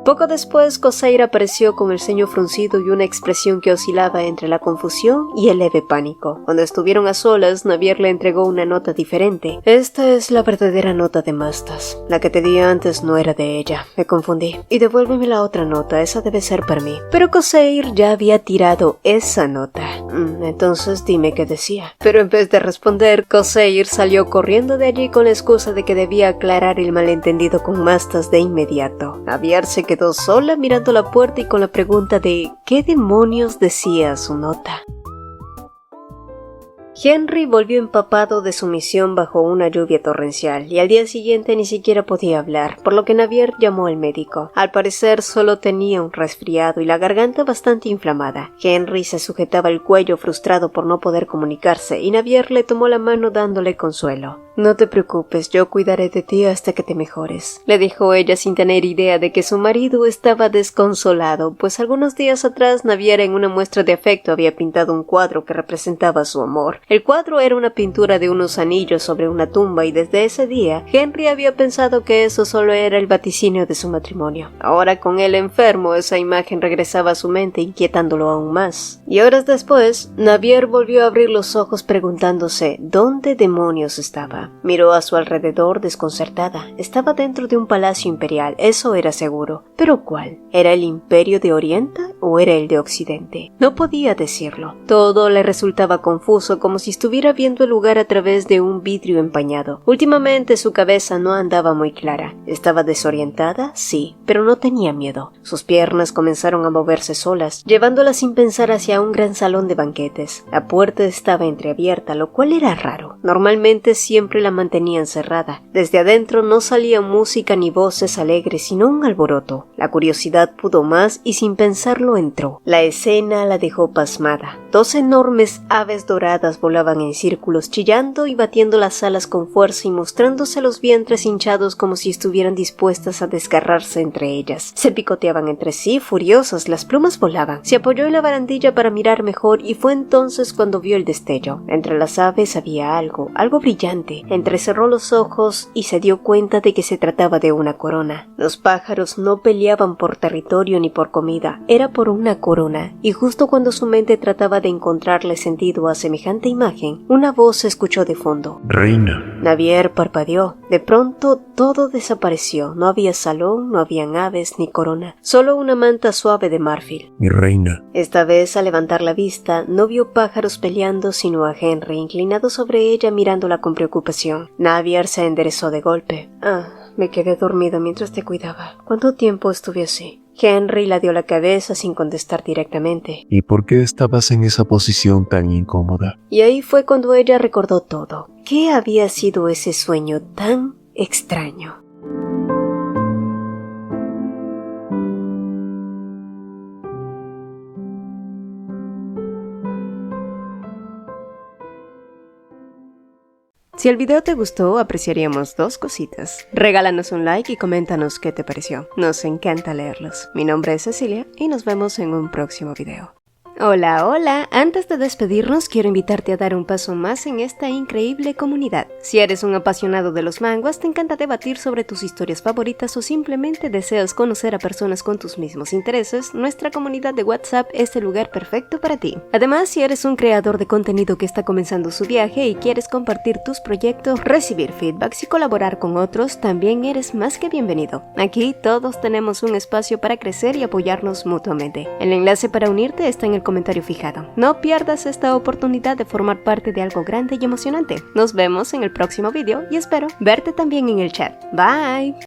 [SPEAKER 1] Poco después, Corsair apareció con el ceño fruncido y una expresión que oscilaba entre la confusión y el leve pánico. Cuando estuvieron a solas, Navier le entregó una nota diferente. Esta es la verdadera nota de Mastas. La que te di antes no era de ella. Me confundí. Y devuélveme la otra nota, esa debe ser para mí. Pero Corsair ya había tirado esa nota. Entonces dime qué decía. Pero en vez de responder, Corsair salió corriendo de allí con la excusa de que debía aclarar el malentendido con Mastas de inmediato. Navier se quedó sola mirando la puerta y con la pregunta de ¿qué demonios decía su nota? Henry volvió empapado de sumisión bajo una lluvia torrencial y al día siguiente ni siquiera podía hablar, por lo que Navier llamó al médico. Al parecer solo tenía un resfriado y la garganta bastante inflamada. Henry se sujetaba el cuello frustrado por no poder comunicarse y Navier le tomó la mano dándole consuelo. No te preocupes, yo cuidaré de ti hasta que te mejores, le dijo ella sin tener idea de que su marido estaba desconsolado, pues algunos días atrás Navier en una muestra de afecto había pintado un cuadro que representaba su amor. El cuadro era una pintura de unos anillos sobre una tumba y desde ese día Henry había pensado que eso solo era el vaticinio de su matrimonio. Ahora con él enfermo, esa imagen regresaba a su mente inquietándolo aún más. Y horas después, Navier volvió a abrir los ojos preguntándose ¿dónde demonios estaba? Miró a su alrededor desconcertada. Estaba dentro de un palacio imperial, eso era seguro. ¿Pero cuál? ¿Era el Imperio de Oriente o era el de Occidente? No podía decirlo. Todo le resultaba confuso, como si estuviera viendo el lugar a través de un vidrio empañado. Últimamente su cabeza no andaba muy clara. ¿Estaba desorientada? Sí, pero no tenía miedo. Sus piernas comenzaron a moverse solas, llevándola sin pensar hacia un gran salón de banquetes. La puerta estaba entreabierta, lo cual era raro. Normalmente siempre la mantenían cerrada. Desde adentro no salía música ni voces alegres, sino un alboroto. La curiosidad pudo más y sin pensarlo entró. La escena la dejó pasmada. 2 enormes aves doradas volaban en círculos, chillando y batiendo las alas con fuerza y mostrándose los vientres hinchados como si estuvieran dispuestas a desgarrarse entre ellas. Se picoteaban entre sí, furiosas, las plumas volaban. Se apoyó en la barandilla para mirar mejor y fue entonces cuando vio el destello. Entre las aves había algo brillante. Entrecerró los ojos y se dio cuenta de que se trataba de una corona. Los pájaros no peleaban por territorio ni por comida, era por una corona, y justo cuando su mente trataba de encontrarle sentido a semejante imagen, una voz se escuchó de fondo.
[SPEAKER 2] Reina.
[SPEAKER 1] Navier parpadeó. De pronto todo desapareció. No había salón, no habían aves ni corona, solo una manta suave de marfil.
[SPEAKER 2] Mi reina.
[SPEAKER 1] Esta vez, al levantar la vista, no vio pájaros peleando, sino a Henry inclinado sobre ella mirándola con preocupación. Navier se enderezó de golpe. Me quedé dormida mientras te cuidaba. ¿Cuánto tiempo estuve así? Henry la dio la cabeza sin contestar directamente.
[SPEAKER 2] ¿Y por qué estabas en esa posición tan incómoda?
[SPEAKER 1] Y ahí fue cuando ella recordó todo. ¿Qué había sido ese sueño tan extraño? Si el video te gustó, apreciaríamos 2 cositas. Regálanos un like y coméntanos qué te pareció. Nos encanta leerlos. Mi nombre es Cecilia y nos vemos en un próximo video. Hola, hola. Antes de despedirnos, quiero invitarte a dar un paso más en esta increíble comunidad. Si eres un apasionado de los manguas, te encanta debatir sobre tus historias favoritas o simplemente deseas conocer a personas con tus mismos intereses, nuestra comunidad de WhatsApp es el lugar perfecto para ti. Además, si eres un creador de contenido que está comenzando su viaje y quieres compartir tus proyectos, recibir feedbacks y colaborar con otros, también eres más que bienvenido. Aquí todos tenemos un espacio para crecer y apoyarnos mutuamente. El enlace para unirte está en el comentario fijado. No pierdas esta oportunidad de formar parte de algo grande y emocionante. Nos vemos en el próximo video y espero verte también en el chat. Bye.